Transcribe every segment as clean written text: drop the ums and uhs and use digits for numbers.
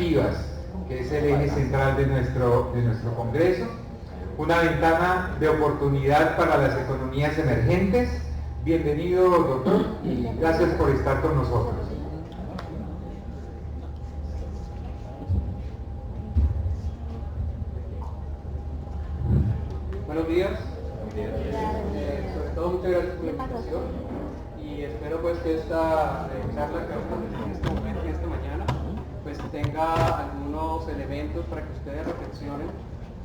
colaborativas, que es el eje central de nuestro congreso. Una ventana de oportunidad para las economías emergentes. Bienvenido, doctor, y gracias por estar con nosotros. Buenos días. Sobre todo muchas gracias por la invitación y espero pues que esta charla que vamos a tener en este momento y esta mañana pues tenga algunos elementos para que ustedes reflexionen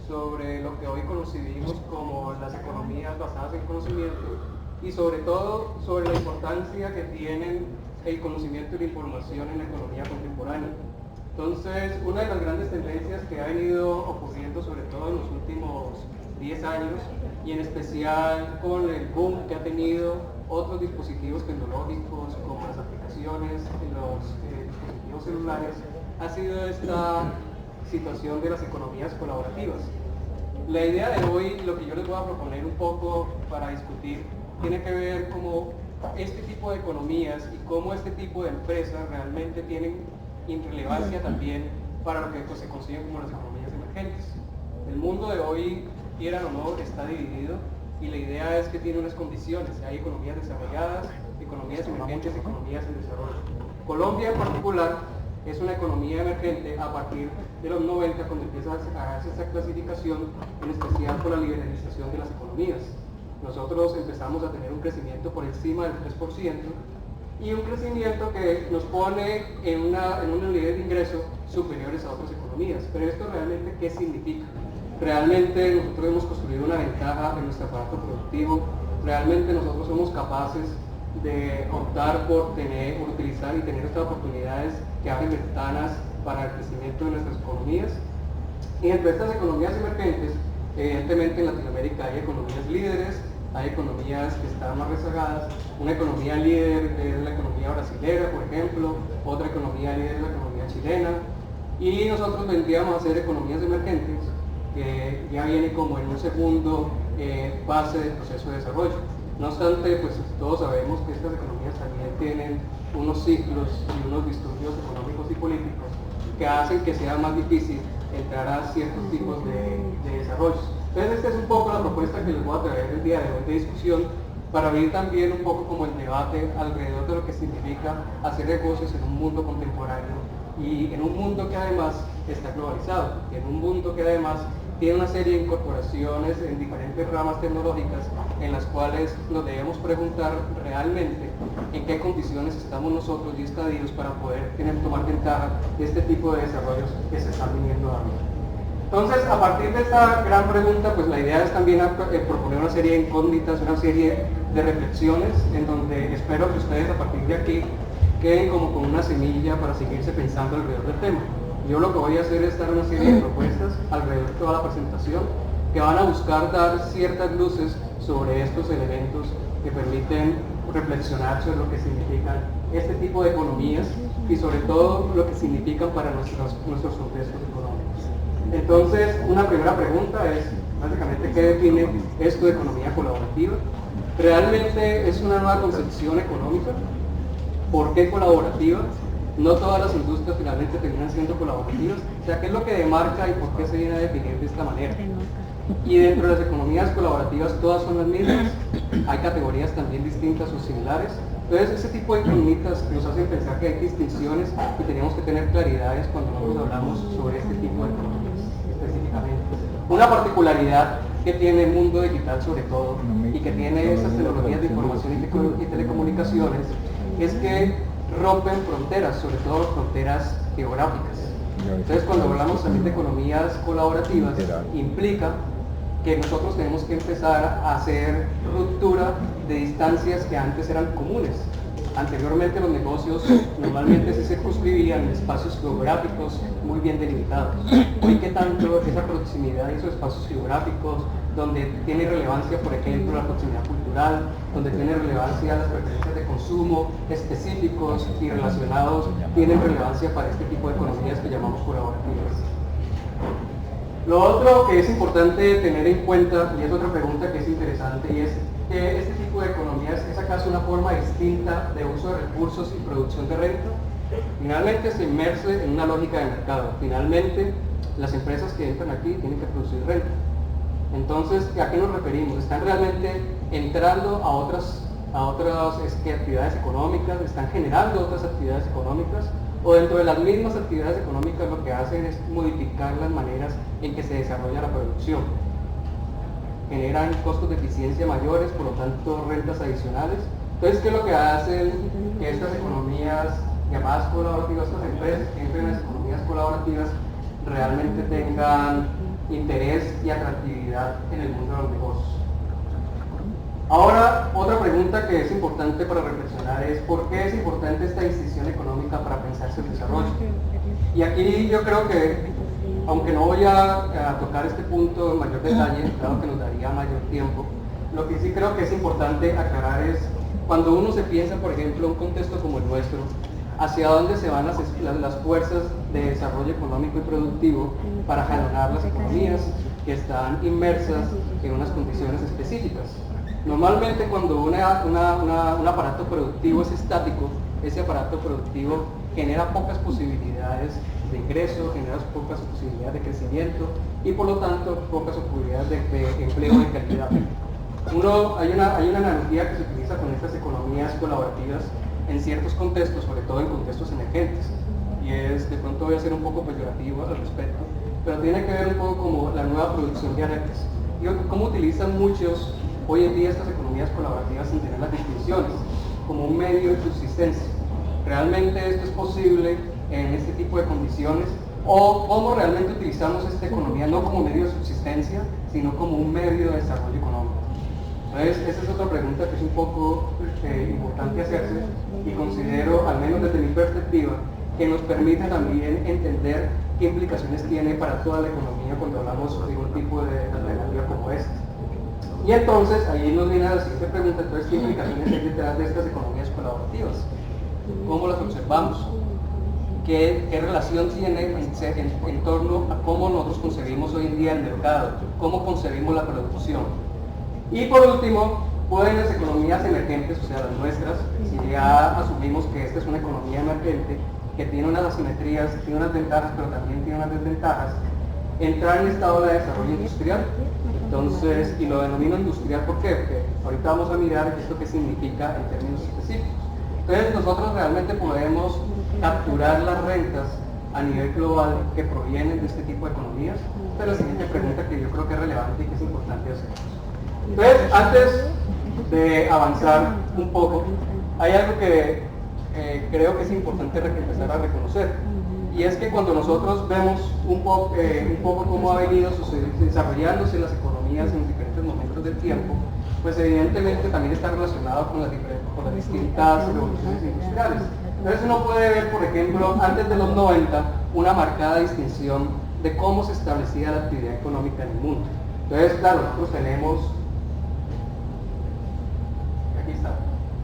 sobre lo que hoy concebimos como las economías basadas en conocimiento y sobre todo sobre la importancia que tienen el conocimiento y la información en la economía contemporánea. Entonces, una de las grandes tendencias que ha venido ocurriendo sobre todo en los últimos 10 años y en especial con el boom que ha tenido otros dispositivos tecnológicos como las aplicaciones en los dispositivos celulares, ha sido esta situación de las economías colaborativas. La idea de hoy, lo que yo les voy a proponer un poco para discutir, tiene que ver cómo este tipo de economías y cómo este tipo de empresas realmente tienen relevancia también para lo que se consiguen como las economías emergentes. El mundo de hoy, quieran o no, está dividido y la idea es que tiene unas condiciones. Hay economías desarrolladas, economías emergentes, economías en desarrollo. Colombia en particular es una economía emergente a partir de los 90, cuando empieza a hacer esa clasificación, en especial por la liberalización de las economías. Nosotros empezamos a tener un crecimiento por encima del 3% y un crecimiento que nos pone en un nivel de ingreso superiores a otras economías. Pero esto realmente, ¿qué significa? Realmente nosotros hemos construido una ventaja en nuestro aparato productivo, realmente nosotros somos capaces de optar por utilizar y tener estas oportunidades que abren ventanas para el crecimiento de nuestras economías. Y entre estas economías emergentes, evidentemente en Latinoamérica hay economías líderes, hay economías que están más rezagadas. Una economía líder es la economía brasilera, por ejemplo, otra economía líder es la economía chilena, y nosotros vendríamos a ser economías emergentes que ya viene como en un segundo fase del proceso de desarrollo. No obstante, pues todos sabemos que estas economías también tienen unos ciclos y unos disturbios económicos y políticos que hacen que sea más difícil entrar a ciertos tipos de desarrollos. Entonces esta es un poco la propuesta que les voy a traer el día de hoy de discusión, para abrir también un poco como el debate alrededor de lo que significa hacer negocios en un mundo contemporáneo y en un mundo que además está globalizado, y en un mundo que además tiene una serie de incorporaciones en diferentes ramas tecnológicas en las cuales nos debemos preguntar realmente en qué condiciones estamos nosotros y estadios para poder tomar ventaja de este tipo de desarrollos que se están viniendo a mí. Entonces, a partir de esta gran pregunta, pues la idea es también proponer una serie de incógnitas, una serie de reflexiones en donde espero que ustedes a partir de aquí queden como con una semilla para seguirse pensando alrededor del tema. Yo lo que voy a hacer es dar una serie de propuestas alrededor de toda la presentación que van a buscar dar ciertas luces sobre estos elementos que permiten reflexionar sobre lo que significan este tipo de economías y sobre todo lo que significan para nuestros contextos económicos. Entonces, una primera pregunta es básicamente qué define esto de economía colaborativa. ¿Realmente es una nueva concepción económica? ¿Por qué colaborativa? No todas las industrias finalmente terminan siendo colaborativas. O sea, ¿qué es lo que demarca y por qué se viene a definir de esta manera? Y dentro de las economías colaborativas todas son las mismas, hay categorías también distintas o similares. Entonces ese tipo de incógnitas nos hacen pensar que hay distinciones y tenemos que tener claridades cuando nosotros hablamos sobre este tipo de economías específicamente. Una particularidad que tiene el mundo digital sobre todo y que tiene esas tecnologías de información y telecomunicaciones es que rompen fronteras, sobre todo fronteras geográficas. Entonces cuando hablamos también de economías colaborativas implica que nosotros tenemos que empezar a hacer ruptura de distancias que antes eran comunes. Anteriormente los negocios normalmente se circunscribían en espacios geográficos muy bien delimitados. Hoy que tanto esa proximidad y esos espacios geográficos, donde tiene relevancia, por ejemplo, la proximidad cultural, donde tiene relevancia las preferencias de consumo específicos y relacionados, tienen relevancia para este tipo de economías que llamamos colaborativas. Lo otro que es importante tener en cuenta, y es otra pregunta que es interesante, y es que este tipo de economías es acaso una forma distinta de uso de recursos y producción de renta. Finalmente se inmerse en una lógica de mercado. Finalmente, las empresas que entran aquí tienen que producir renta. Entonces, ¿a qué nos referimos? ¿Están realmente entrando a otras actividades económicas? ¿Están generando otras actividades económicas? ¿O dentro de las mismas actividades económicas lo que hacen es modificar las maneras en que se desarrolla la producción? Generan costos de eficiencia mayores, por lo tanto rentas adicionales. Entonces, ¿qué es lo que hacen que estas economías llamadas colaborativas, estas empresas que entran en las economías colaborativas, realmente tengan interés y atractividad en el mundo de los negocios? Ahora, otra pregunta que es importante para reflexionar es ¿por qué es importante esta decisión económica para pensarse el desarrollo? Y aquí yo creo que, aunque no voy a tocar este punto en mayor detalle, claro que nos daría mayor tiempo, lo que sí creo que es importante aclarar es cuando uno se piensa, por ejemplo, en un contexto como el nuestro, hacia dónde se van las fuerzas de desarrollo económico y productivo para jalonar las economías que están inmersas en unas condiciones específicas. Normalmente cuando un aparato productivo es estático, ese aparato productivo genera pocas posibilidades de ingreso, genera pocas posibilidades de crecimiento y por lo tanto pocas posibilidades de empleo de calidad. Hay una analogía que se utiliza con estas economías colaborativas en ciertos contextos, sobre todo en contextos emergentes, y de pronto voy a ser un poco peyorativo al respecto, pero tiene que ver un poco como la nueva producción de aretes y cómo utilizan muchos hoy en día estas economías colaborativas sin tener las distinciones como un medio de subsistencia. ¿Realmente esto es posible en este tipo de condiciones? ¿O cómo realmente utilizamos esta economía no como medio de subsistencia, sino como un medio de desarrollo económico? Entonces, esa es otra pregunta que es un poco importante hacerse y considero, al menos desde mi perspectiva, que nos permite también entender qué implicaciones tiene para toda la economía cuando hablamos de un tipo de alternativa como esta. Y entonces, ahí nos viene la siguiente pregunta, entonces, ¿qué implicaciones hay detrás de estas economías colaborativas? ¿Cómo las observamos? ¿Qué relación tiene en torno a cómo nosotros concebimos hoy en día el mercado? ¿Cómo concebimos la producción? Y por último, pueden las economías emergentes, o sea, las nuestras, si ya asumimos que esta es una economía emergente, que tiene unas asimetrías, tiene unas ventajas, pero también tiene unas desventajas, entrar en esta ola de desarrollo industrial. Entonces, y lo denomino industrial, ¿por qué? Porque ahorita vamos a mirar esto qué significa en términos específicos. Entonces, nosotros realmente podemos capturar las rentas a nivel global que provienen de este tipo de economías. Esta es la siguiente pregunta que yo creo que es relevante y que es importante hacer. Entonces, antes de avanzar un poco, hay algo que creo que es importante empezar a reconocer, y es que cuando nosotros vemos un poco cómo ha venido desarrollándose las economías en diferentes momentos del tiempo, pues evidentemente también está relacionado con las distintas revoluciones industriales. Entonces uno puede ver, por ejemplo, antes de los 90, una marcada distinción de cómo se establecía la actividad económica en el mundo. Entonces, claro,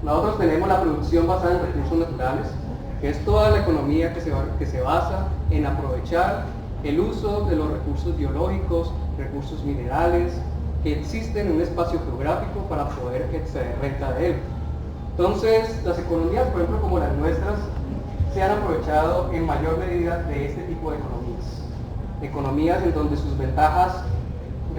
nosotros tenemos la producción basada en recursos naturales, que es toda la economía que se basa en aprovechar el uso de los recursos biológicos, recursos minerales, que existen en un espacio geográfico para poder extraer renta de él. Entonces, las economías, por ejemplo, como las nuestras, se han aprovechado en mayor medida de este tipo de economías. Economías en donde sus ventajas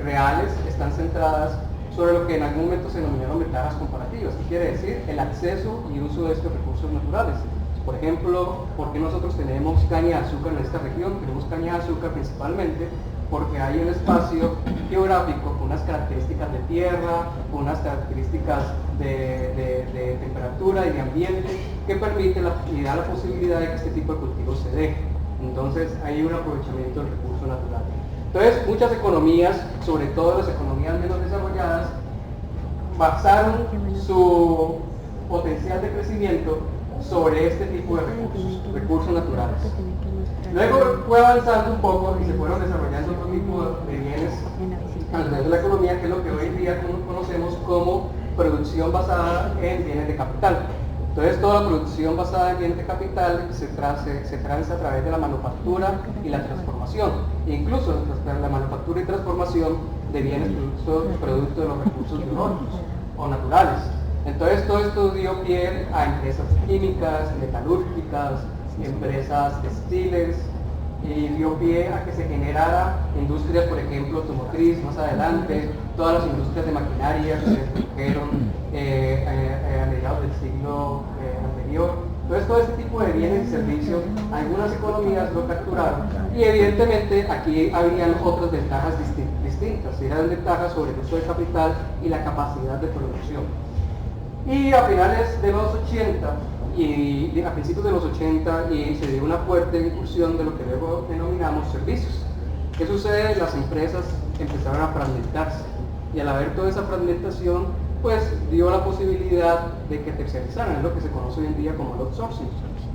reales están centradas sobre lo que en algún momento se denominaron ventajas comparativas. ¿Qué quiere decir? El acceso y uso de estos recursos naturales. Por ejemplo, ¿por qué nosotros tenemos caña de azúcar en esta región? Tenemos caña de azúcar principalmente porque hay un espacio geográfico con unas características de tierra, con unas características de temperatura y de ambiente que permite y da la posibilidad de que este tipo de cultivos se dé. Entonces hay un aprovechamiento del recurso natural. Entonces muchas economías, sobre todo las economías menos desarrolladas, basaron su potencial de crecimiento sobre este tipo de recursos naturales. Luego fue avanzando un poco y se fueron desarrollando otro tipo de bienes alrededor de la economía, que es lo que hoy en día conocemos como producción basada en bienes de capital. Entonces toda la producción basada en bienes de capital se transa a través de la manufactura y la transformación, e incluso la manufactura y transformación de bienes producto de los recursos biológicos o naturales. Entonces todo esto dio pie a empresas químicas, metalúrgicas, empresas textiles, y dio pie a que se generara industrias, por ejemplo, automotriz, más adelante, todas las industrias de maquinaria que se produjeron a mediados del siglo anterior. Entonces, todo este tipo de bienes y servicios, algunas economías lo capturaron, y evidentemente aquí habían otras ventajas distintas, eran ventajas sobre el uso de capital y la capacidad de producción. Y a finales de los 80, y a principios de los 80 se dio una fuerte incursión de lo que luego denominamos servicios. ¿Qué sucede? Las empresas empezaron a fragmentarse, y al haber toda esa fragmentación, pues dio la posibilidad de que tercerizaran, es lo que se conoce hoy en día como el outsourcing.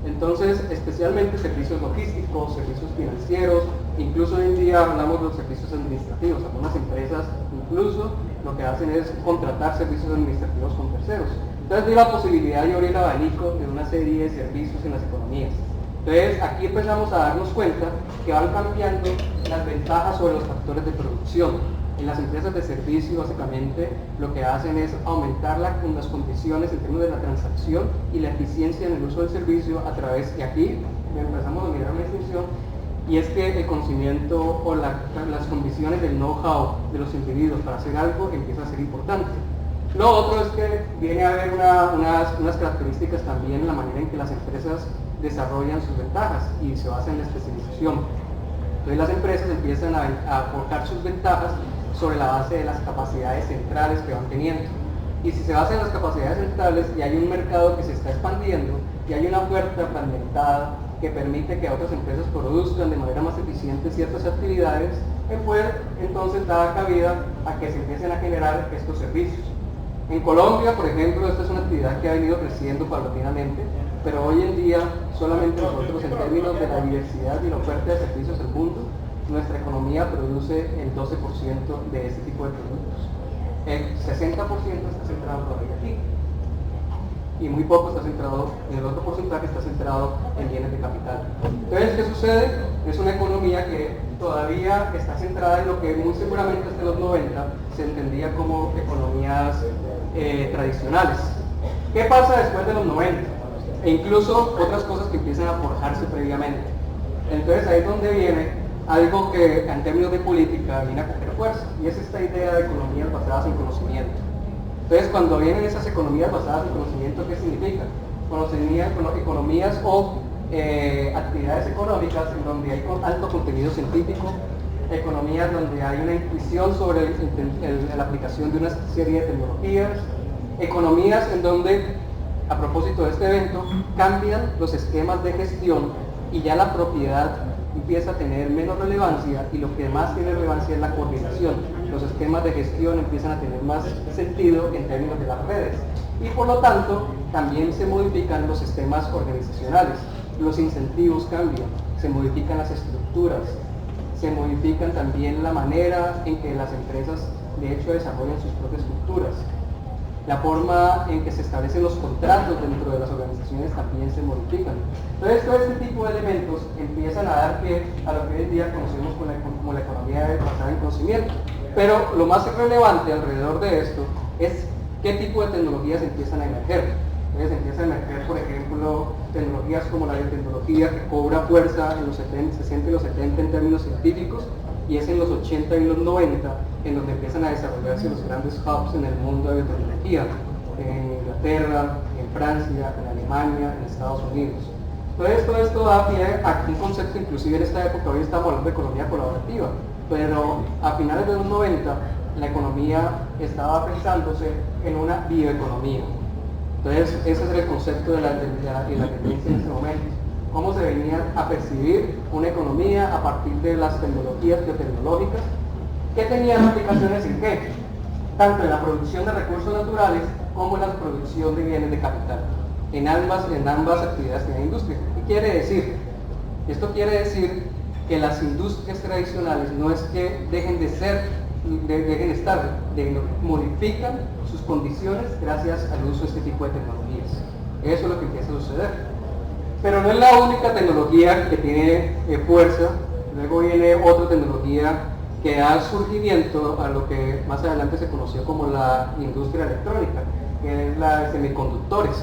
Entonces, especialmente servicios logísticos, servicios financieros, incluso hoy en día hablamos de los servicios administrativos. Algunas empresas incluso lo que hacen es contratar servicios administrativos con terceros. Entonces dio la posibilidad de abrir el abanico de una serie de servicios en las economías. Entonces aquí empezamos a darnos cuenta que van cambiando las ventajas sobre los factores de producción. En las empresas de servicio, básicamente, lo que hacen es aumentar las condiciones en términos de la transacción y la eficiencia en el uso del servicio a través, y aquí empezamos a mirar una distinción, y es que el conocimiento o las condiciones del know-how de los individuos para hacer algo empieza a ser importante. Lo otro es que viene a haber unas características también en la manera en que las empresas desarrollan sus ventajas y se basa en la especialización. Entonces las empresas empiezan a aportar sus ventajas sobre la base de las capacidades centrales que van teniendo. Y si se basa en las capacidades centrales y hay un mercado que se está expandiendo y hay una oferta fragmentada que permite que otras empresas produzcan de manera más eficiente ciertas actividades, pues entonces da cabida a que se empiecen a generar estos servicios. En Colombia, por ejemplo, esta es una actividad que ha venido creciendo paulatinamente, pero hoy en día solamente nosotros, en términos de la diversidad y la oferta de servicios del mundo, nuestra economía produce el 12% de este tipo de productos. El 60% está centrado todavía aquí, y muy poco está centrado, el otro porcentaje está centrado en bienes de capital. Entonces, ¿qué sucede? Es una economía que todavía está centrada en lo que muy seguramente hasta los 90 se entendía como economías tradicionales. ¿Qué pasa después de los 90? E incluso otras cosas que empiezan a forjarse previamente. Entonces ahí es donde viene algo que en términos de política viene a coger fuerza, y es esta idea de economías basadas en conocimiento. Entonces, cuando vienen esas economías basadas en conocimiento, ¿qué significa? Economías o actividades económicas en donde hay alto contenido científico, economías donde hay una intuición sobre la aplicación de una serie de tecnologías, economías en donde, a propósito de este evento, cambian los esquemas de gestión y ya la propiedad empieza a tener menos relevancia, y lo que más tiene relevancia es la coordinación. Los esquemas de gestión empiezan a tener más sentido en términos de las redes, y por lo tanto también se modifican los sistemas organizacionales, los incentivos cambian, se modifican las estructuras, se modifican también la manera en que las empresas de hecho desarrollan sus propias estructuras. La forma en que se establecen los contratos dentro de las organizaciones también se modifican. Entonces, todo este tipo de elementos empiezan a dar pie a lo que hoy en día conocemos como la economía basada en conocimiento. Pero lo más relevante alrededor de esto es qué tipo de tecnologías empiezan a emerger. Entonces empiezan a emerger, por ejemplo, tecnologías como la biotecnología, que cobra fuerza en los 60 y los 70 en términos científicos, y es en los 80 y los 90 en donde empiezan a desarrollarse los grandes hubs en el mundo de biotecnología, en Inglaterra, en Francia, en Alemania, en Estados Unidos. Entonces todo esto da pie a un concepto, inclusive en esta época, hoy estamos hablando de economía colaborativa, pero a finales de los 90 la economía estaba pensándose en una bioeconomía. Entonces ese es el concepto de la tendencia en este momento. Cómo se venía a percibir una economía a partir de las tecnologías biotecnológicas, que tenían aplicaciones en qué, tanto en la producción de recursos naturales como en la producción de bienes de capital, en ambas actividades de la industria. ¿Qué quiere decir? Esto quiere decir que las industrias tradicionales no es que dejen de estar, modifican sus condiciones gracias al uso de este tipo de tecnologías. Eso es lo que empieza a suceder. Pero no es la única tecnología que tiene fuerza. Luego viene otra tecnología que da surgimiento a lo que más adelante se conoció como la industria electrónica, que es la de semiconductores.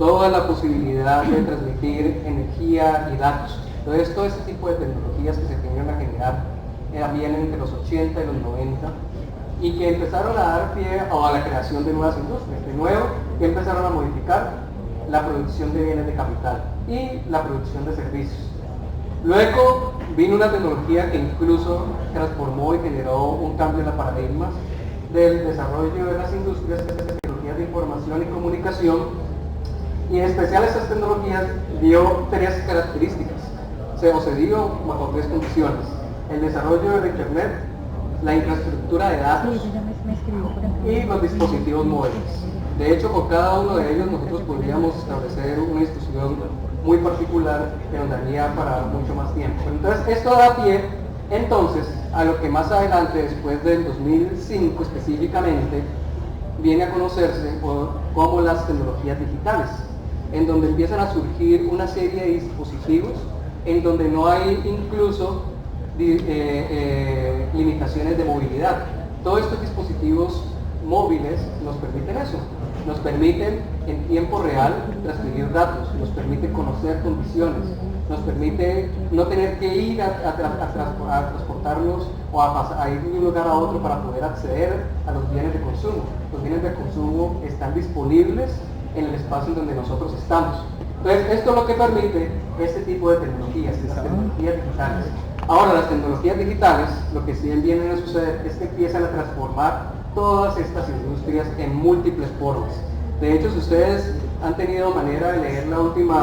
toda la posibilidad de transmitir energía y datos. Entonces, todo este tipo de tecnologías que se vinieron a generar bien entre los 80 y los 90 y que empezaron a dar pie a la creación de nuevas industrias, de nuevo, que empezaron a modificar la producción de bienes de capital y la producción de servicios. Luego vino una tecnología que incluso transformó y generó un cambio en la paradigma del desarrollo de las industrias, que es las tecnologías de información y comunicación, y en especial estas tecnologías dio tres características, se dio bajo tres condiciones: el desarrollo de Internet, la infraestructura de datos y los dispositivos móviles. De hecho, con cada uno de ellos nosotros podríamos establecer una discusión muy particular que nos daría para mucho más tiempo. Entonces, esto da pie entonces a lo que más adelante, después del 2005 específicamente, viene a conocerse como las tecnologías digitales, en donde empiezan a surgir una serie de dispositivos en donde no hay incluso limitaciones de movilidad. Todos estos dispositivos móviles nos permiten eso, nos permiten en tiempo real transferir datos, nos permite conocer condiciones, nos permite no tener que ir a transportarnos o a ir de un lugar a otro para poder acceder a los bienes de consumo. Los bienes de consumo están disponibles en el espacio en donde nosotros estamos. Entonces, esto es lo que permite este tipo de tecnologías, las tecnologías digitales. Ahora, las tecnologías digitales, lo que sí vienen a suceder es que empiezan a transformar todas estas industrias en múltiples formas. De hecho, si ustedes han tenido manera de leer el último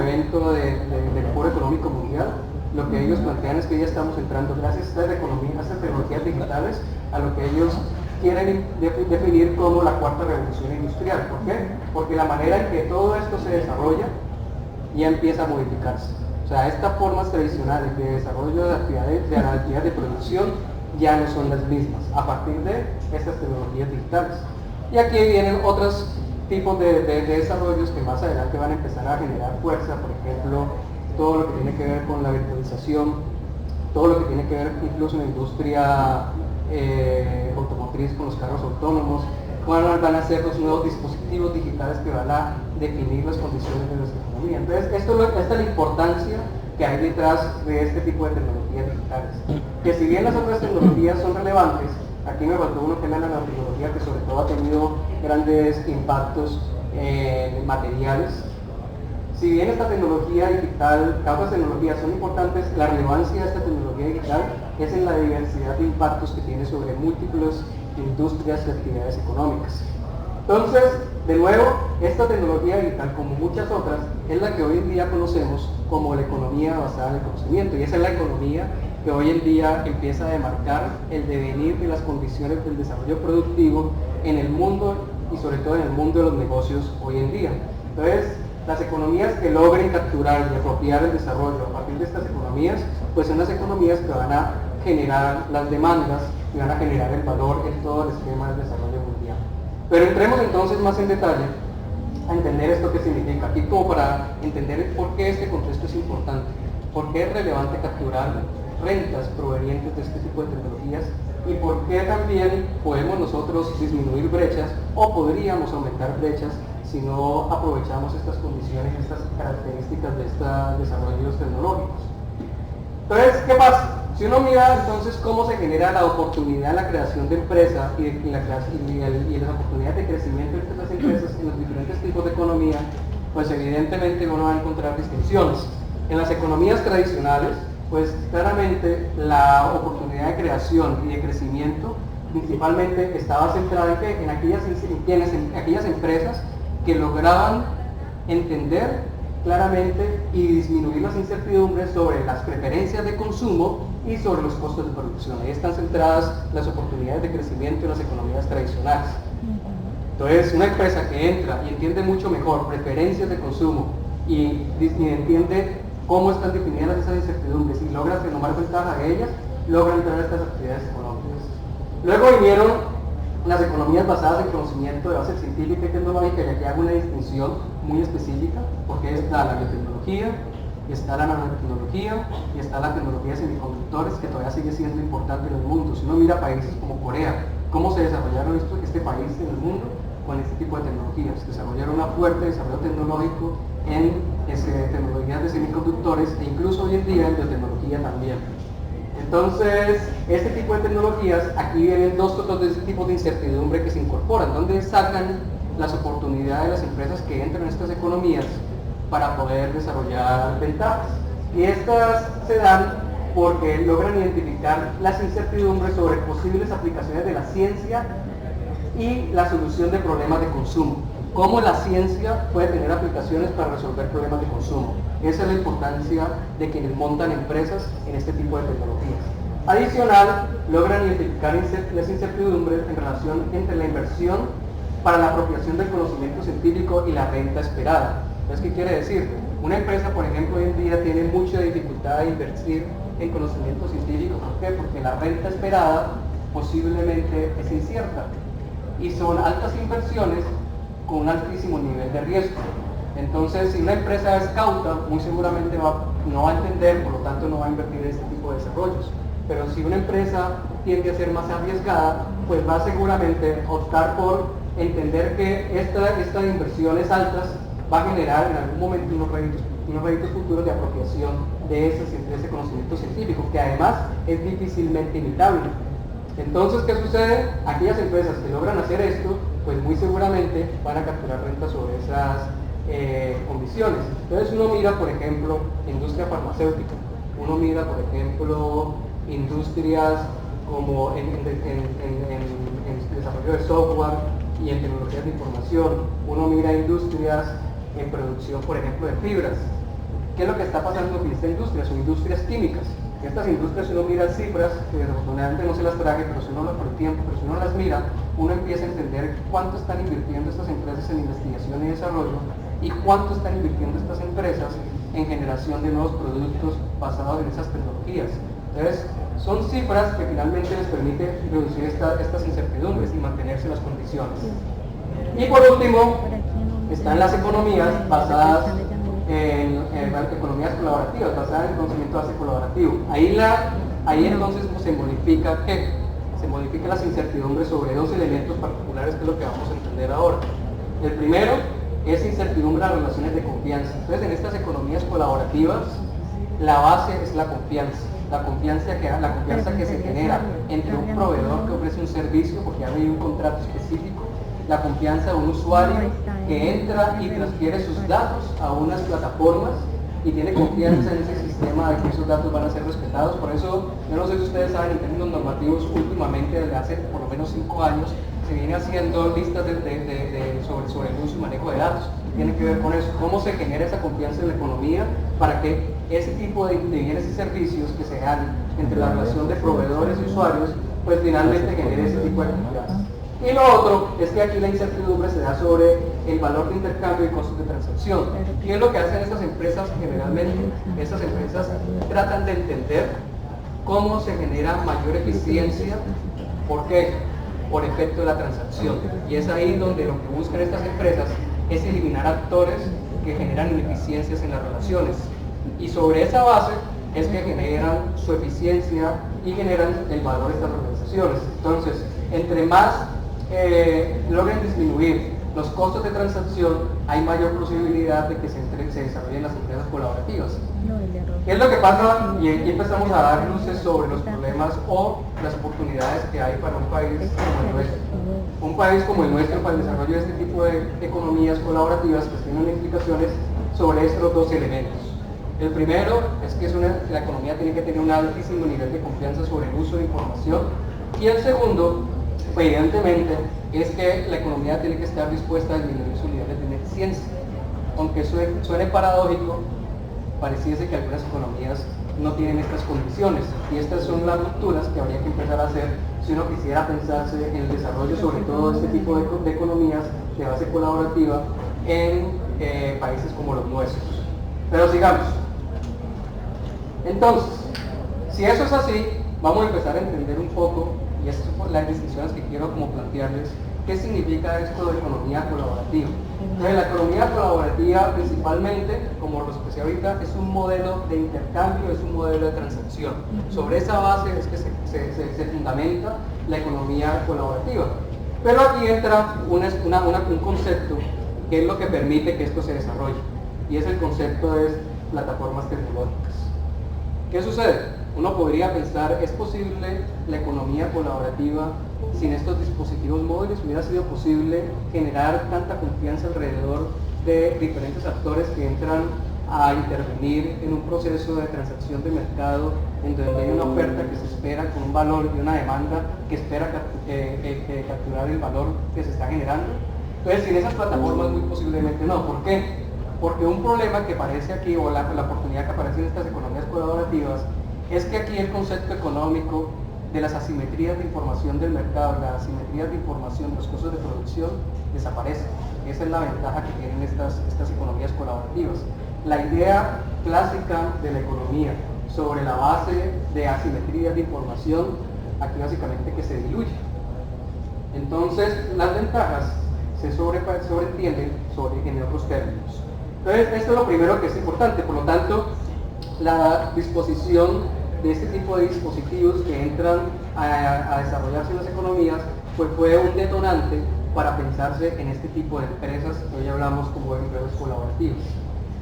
evento del Foro Económico Mundial, lo que ellos plantean es que ya estamos entrando, gracias a estas tecnologías digitales, a lo que ellos quieren definir como la cuarta revolución industrial. ¿Por qué? Porque la manera en que todo esto se desarrolla ya empieza a modificarse. O sea, estas formas tradicionales de desarrollo de actividades de producción ya no son las mismas a partir de estas tecnologías digitales. Y aquí vienen otros tipos de desarrollos que más adelante van a empezar a generar fuerza, por ejemplo, todo lo que tiene que ver con la virtualización, todo lo que tiene que ver incluso en la industria automotriz con los carros autónomos, cuáles van a ser los nuevos dispositivos digitales que van a definir las condiciones de nuestra economía. Entonces, esta es la importancia que hay detrás de este tipo de tecnologías digitales. Que si bien las otras tecnologías son relevantes, aquí me faltó uno que es la nanotecnología, que sobre todo ha tenido grandes impactos materiales. Si bien esta tecnología digital, otras tecnologías son importantes, la relevancia de esta tecnología digital es en la diversidad de impactos que tiene sobre múltiples industrias y actividades económicas. Entonces, de nuevo, esta tecnología digital, como muchas otras, es la que hoy en día conocemos como la economía basada en el conocimiento, y esa es la economía que hoy en día empieza a demarcar el devenir de las condiciones del desarrollo productivo en el mundo y sobre todo en el mundo de los negocios hoy en día. Entonces, las economías que logren capturar y apropiar el desarrollo a partir de estas economías, pues son las economías que van a generar las demandas y van a generar el valor en todo el esquema del desarrollo mundial. Pero entremos entonces más en detalle a entender esto que significa, y como para entender por qué este contexto es importante, por qué es relevante capturar rentas provenientes de este tipo de tecnologías y por qué también podemos nosotros disminuir brechas o podríamos aumentar brechas si no aprovechamos estas condiciones, estas características de estos desarrollos tecnológicos. Entonces, ¿qué pasa? Si uno mira entonces cómo se genera la oportunidad en la creación de empresa y las oportunidades de crecimiento de estas empresas en los diferentes tipos de economía, pues evidentemente uno va a encontrar distinciones. En las economías tradicionales, pues claramente la oportunidad de creación y de crecimiento principalmente estaba centrada en aquellas empresas que lograban entender claramente y disminuir las incertidumbres sobre las preferencias de consumo y sobre los costos de producción. Ahí están centradas las oportunidades de crecimiento en las economías tradicionales. Entonces, una empresa que entra y entiende mucho mejor preferencias de consumo y entiende cómo están definidas esas incertidumbres y logra tomar ventaja de ellas, logra entrar a estas actividades económicas. Luego vinieron las economías basadas en conocimiento de base científica y tecnológica, y aquí hago una distinción muy específica, porque está la biotecnología, y está la nanotecnología, y está la tecnología de semiconductores, que todavía sigue siendo importante en el mundo. Si uno mira países como Corea, cómo se desarrollaron este país en el mundo, con este tipo de tecnologías, desarrollar un fuerte desarrollo tecnológico en tecnologías de semiconductores e incluso hoy en día en biotecnología también. Entonces, este tipo de tecnologías, aquí vienen dos tipos de incertidumbre que se incorporan, donde sacan las oportunidades de las empresas que entran en estas economías para poder desarrollar ventajas. Y estas se dan porque logran identificar las incertidumbres sobre posibles aplicaciones de la ciencia y la solución de problemas de consumo. Cómo la ciencia puede tener aplicaciones para resolver problemas de consumo. Esa es la importancia de quienes montan empresas en este tipo de tecnologías. Adicional, logran identificar las incertidumbres en relación entre la inversión para la apropiación del conocimiento científico y la renta esperada. Entonces, ¿qué quiere decir? Una empresa, por ejemplo, hoy en día tiene mucha dificultad de invertir en conocimiento científico. ¿Por qué? Porque la renta esperada posiblemente es incierta y son altas inversiones con un altísimo nivel de riesgo. Entonces, si una empresa es cauta, muy seguramente no va a entender, por lo tanto no va a invertir en este tipo de desarrollos. Pero si una empresa tiende a ser más arriesgada, pues va a seguramente optar por entender que estas inversiones altas va a generar en algún momento unos réditos futuros de apropiación de ese conocimiento científico, que además es difícilmente imitable. Entonces, ¿qué sucede? Aquellas empresas que logran hacer esto, pues muy seguramente van a capturar renta sobre esas condiciones. Entonces uno mira, por ejemplo, industria farmacéutica, uno mira, por ejemplo, industrias como en desarrollo de software y en tecnologías de información, uno mira industrias en producción, por ejemplo, de fibras. ¿Qué es lo que está pasando con esta industria? Son industrias químicas. Estas industrias, si uno mira cifras, que desafortunadamente no se las traje, pero si uno por el tiempo, pero si uno las mira, uno empieza a entender cuánto están invirtiendo estas empresas en investigación y desarrollo y cuánto están invirtiendo estas empresas en generación de nuevos productos basados en esas tecnologías. Entonces, son cifras que finalmente les permiten reducir estas incertidumbres y mantenerse las condiciones. Y por último, están las economías basadas en economías colaborativas, basadas en el conocimiento base colaborativo. Ahí entonces se modifica ¿qué? Se modifican las incertidumbres sobre dos elementos particulares, que es lo que vamos a entender ahora. El primero es incertidumbre a las relaciones de confianza. Entonces, en estas economías colaborativas, la base es la confianza. La confianza que se genera entre un proveedor que ofrece un servicio, porque hay un contrato específico, la confianza de un usuario que entra y transfiere sus datos a unas plataformas y tiene confianza en ese sistema de que esos datos van a ser respetados. Por eso, yo no sé si ustedes saben, en términos normativos, últimamente, desde hace por lo menos 5 años, se viene haciendo listas sobre el uso y manejo de datos. Tiene que ver con eso, cómo se genera esa confianza en la economía para que ese tipo de bienes y servicios que se dan entre la relación de proveedores y usuarios, pues finalmente genere ese tipo de confianza. Y lo otro es que aquí la incertidumbre se da sobre el valor de intercambio y costos de transacción. ¿Qué es lo que hacen estas empresas generalmente? Estas empresas tratan de entender cómo se genera mayor eficiencia. ¿Por qué? Por efecto de la transacción. Y es ahí donde lo que buscan estas empresas es eliminar actores que generan ineficiencias en las relaciones. Y sobre esa base es que generan su eficiencia y generan el valor de estas organizaciones. Entonces, entre más logren disminuir los costos de transacción, hay mayor posibilidad de que se desarrollen las empresas colaborativas. ¿Qué es lo que pasa? Y aquí empezamos a dar luces sobre los problemas o las oportunidades que hay para un país como el nuestro. Un país como el nuestro, para el desarrollo de este tipo de economías colaborativas, pues tienen implicaciones sobre estos dos elementos. El primero es que la economía tiene que tener un altísimo nivel de confianza sobre el uso de información. Y el segundo, evidentemente, es que la economía tiene que estar dispuesta a disminuir su nivel de ineficiencia. Aunque suene paradójico, pareciese que algunas economías no tienen estas condiciones, y estas son las rupturas que habría que empezar a hacer si uno quisiera pensarse en el desarrollo, sobre todo este tipo de economías de base colaborativa en países como los nuestros. Pero sigamos. Entonces, si eso es así, vamos a empezar a entender un poco, y estas son las distinciones que quiero como plantearles, qué significa esto de economía colaborativa. Entonces, la economía colaborativa principalmente, como lo expresé ahorita, es un modelo de intercambio, es un modelo de transacción. Sobre esa base es que se fundamenta la economía colaborativa. Pero aquí entra un concepto que es lo que permite que esto se desarrolle, y es el concepto de plataformas tecnológicas. ¿Qué sucede? Uno podría pensar, ¿es posible la economía colaborativa sin estos dispositivos móviles? ¿Hubiera sido posible generar tanta confianza alrededor de diferentes actores que entran a intervenir en un proceso de transacción de mercado en donde hay una oferta que se espera con un valor y una demanda que espera capturar el valor que se está generando? Entonces, sin esas plataformas muy posiblemente no. ¿Por qué? Porque un problema que aparece aquí, o la oportunidad que aparece en estas economías colaborativas, es que aquí el concepto económico de las asimetrías de información del mercado, las asimetrías de información de los costos de producción, desaparece. Esa es la ventaja que tienen estas economías colaborativas. La idea clásica de la economía sobre la base de asimetrías de información, aquí básicamente que se diluye. Entonces, las ventajas se sobreentienden en otros términos. Entonces, esto es lo primero que es importante. Por lo tanto, la disposición de este tipo de dispositivos que entran a desarrollarse en las economías, pues fue un detonante para pensarse en este tipo de empresas que hoy hablamos como empresas colaborativas.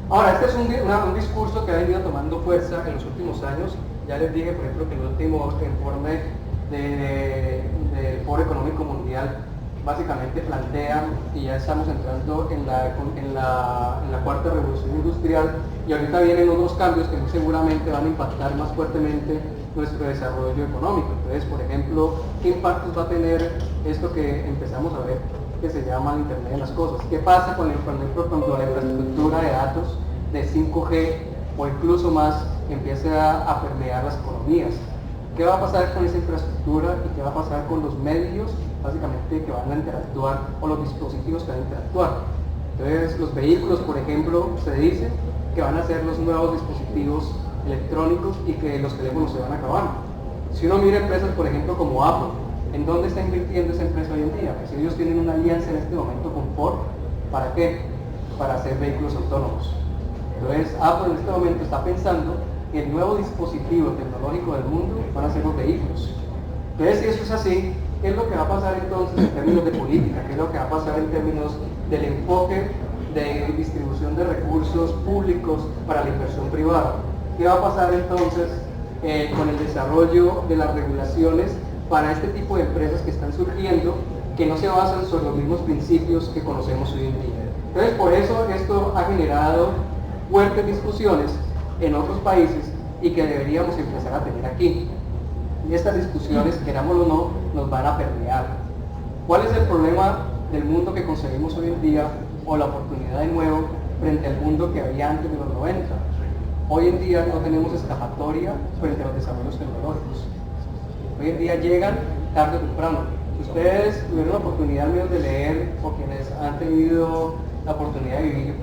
Ahora, este es un discurso que ha venido tomando fuerza en los últimos años. Ya les dije, por ejemplo, que el último informe del Foro Económico Mundial básicamente plantea, y ya estamos entrando en la cuarta revolución industrial, y ahorita vienen unos cambios que muy seguramente van a impactar más fuertemente nuestro desarrollo económico. Entonces, por ejemplo, ¿qué impactos va a tener esto que empezamos a ver, que se llama el Internet de las Cosas? ¿Qué pasa por ejemplo, cuando la infraestructura de datos de 5G o incluso más empiece a permear las economías? ¿Qué va a pasar con esa infraestructura y qué va a pasar con los medios, básicamente, que van a interactuar, o los dispositivos que van a interactuar? Entonces, los vehículos, por ejemplo, se dice que van a ser los nuevos dispositivos electrónicos y que los teléfonos se van a acabar. Si uno mira empresas, por ejemplo, como Apple, ¿en dónde está invirtiendo esa empresa hoy en día? Pues ellos tienen una alianza en este momento con Ford. ¿Para qué? Para hacer vehículos autónomos. Entonces, Apple en este momento está pensando que el nuevo dispositivo tecnológico del mundo van a ser los vehículos. Entonces, si eso es así, ¿qué es lo que va a pasar entonces en términos de política? ¿Qué es lo que va a pasar en términos del enfoque de distribución de recursos públicos para la inversión privada? ¿Qué va a pasar entonces con el desarrollo de las regulaciones para este tipo de empresas que están surgiendo, que no se basan sobre los mismos principios que conocemos hoy en día? Entonces, por eso esto ha generado fuertes discusiones en otros países y que deberíamos empezar a tener aquí. Y estas discusiones, querámoslo o no, nos van a permear. ¿Cuál es el problema del mundo que concebimos hoy en día, o la oportunidad de nuevo frente al mundo que había antes de los 90? Hoy en día no tenemos escapatoria frente a los desarrollos tecnológicos. Hoy en día llegan tarde o temprano. Si ustedes tuvieron la oportunidad de leer, o quienes han tenido la oportunidad de vivir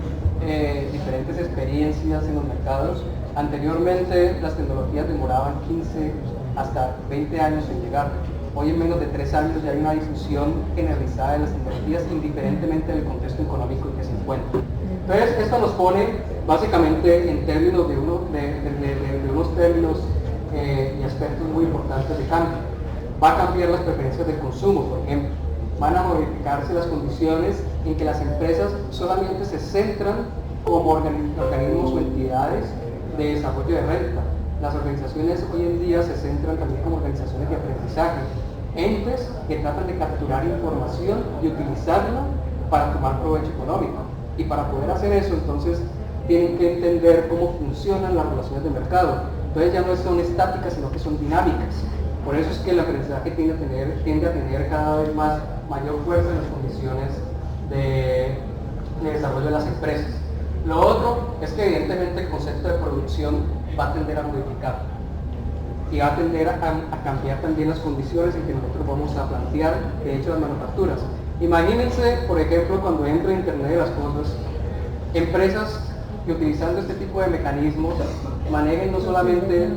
diferentes experiencias en los mercados, anteriormente las tecnologías demoraban 15 hasta 20 años en llegar. Hoy en menos de 3 años ya hay una difusión generalizada de las tecnologías, indiferentemente del contexto económico en que se encuentra. Entonces, esto nos pone básicamente en términos de unos términos y aspectos muy importantes de cambio. Va a cambiar las preferencias del consumo, por ejemplo. Van a modificarse las condiciones en que las empresas solamente se centran como organismos o entidades de desarrollo de renta. Las organizaciones hoy en día se centran también como organizaciones de aprendizaje, entes que tratan de capturar información y utilizarla para tomar provecho económico. Y para poder hacer eso, entonces, tienen que entender cómo funcionan las relaciones de mercado. Entonces ya no son estáticas, sino que son dinámicas. Por eso es que el aprendizaje tiende a tener cada vez mayor fuerza en las condiciones de desarrollo de las empresas. Lo otro es que evidentemente el concepto de producción va a tender a modificar y va a tender a cambiar también las condiciones en que nosotros vamos a plantear, de hecho, las manufacturas. Imagínense, por ejemplo, cuando entra Internet de las Cosas, empresas que utilizando este tipo de mecanismos manejen no solamente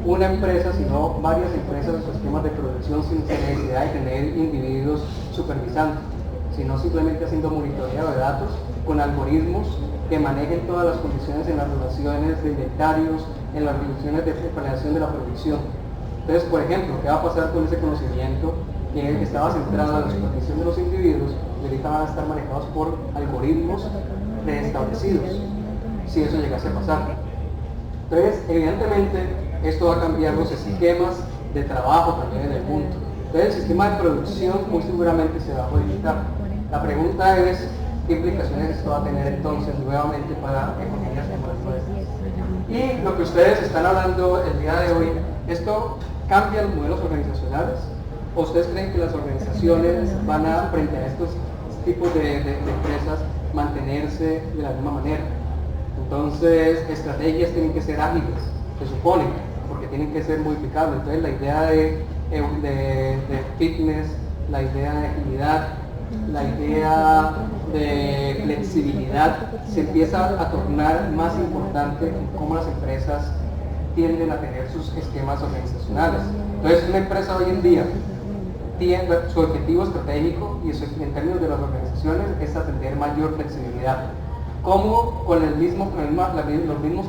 una empresa, sino varias empresas o esquemas de producción sin necesidad de tener individuos supervisando, sino simplemente haciendo monitoreo de datos con algoritmos que manejen todas las condiciones en las relaciones de inventarios, en las relaciones de planeación de la producción. Entonces, por ejemplo, ¿qué va a pasar con ese conocimiento que estaba centrada en la explotación de los individuos, y ahorita van a estar manejados por algoritmos preestablecidos, si eso llegase a pasar. Entonces, evidentemente, esto va a cambiar los esquemas de trabajo también en el mundo. Entonces, el sistema de producción muy seguramente se va a modificar. La pregunta es, ¿qué implicaciones esto va a tener entonces nuevamente para economías como las nuestras? Y lo que ustedes están hablando el día de hoy, ¿esto cambia los modelos organizacionales? ¿O ustedes creen que las organizaciones van a, frente a estos tipos de empresas, mantenerse de la misma manera? Entonces, estrategias tienen que ser ágiles, se supone, porque tienen que ser modificables. Entonces, la idea de fitness, la idea de agilidad, la idea de flexibilidad se empieza a tornar más importante en cómo las empresas tienden a tener sus esquemas organizacionales. Entonces, una empresa hoy en día tiene su objetivo estratégico y en términos de las organizaciones es atender mayor flexibilidad. Cómo con los mismos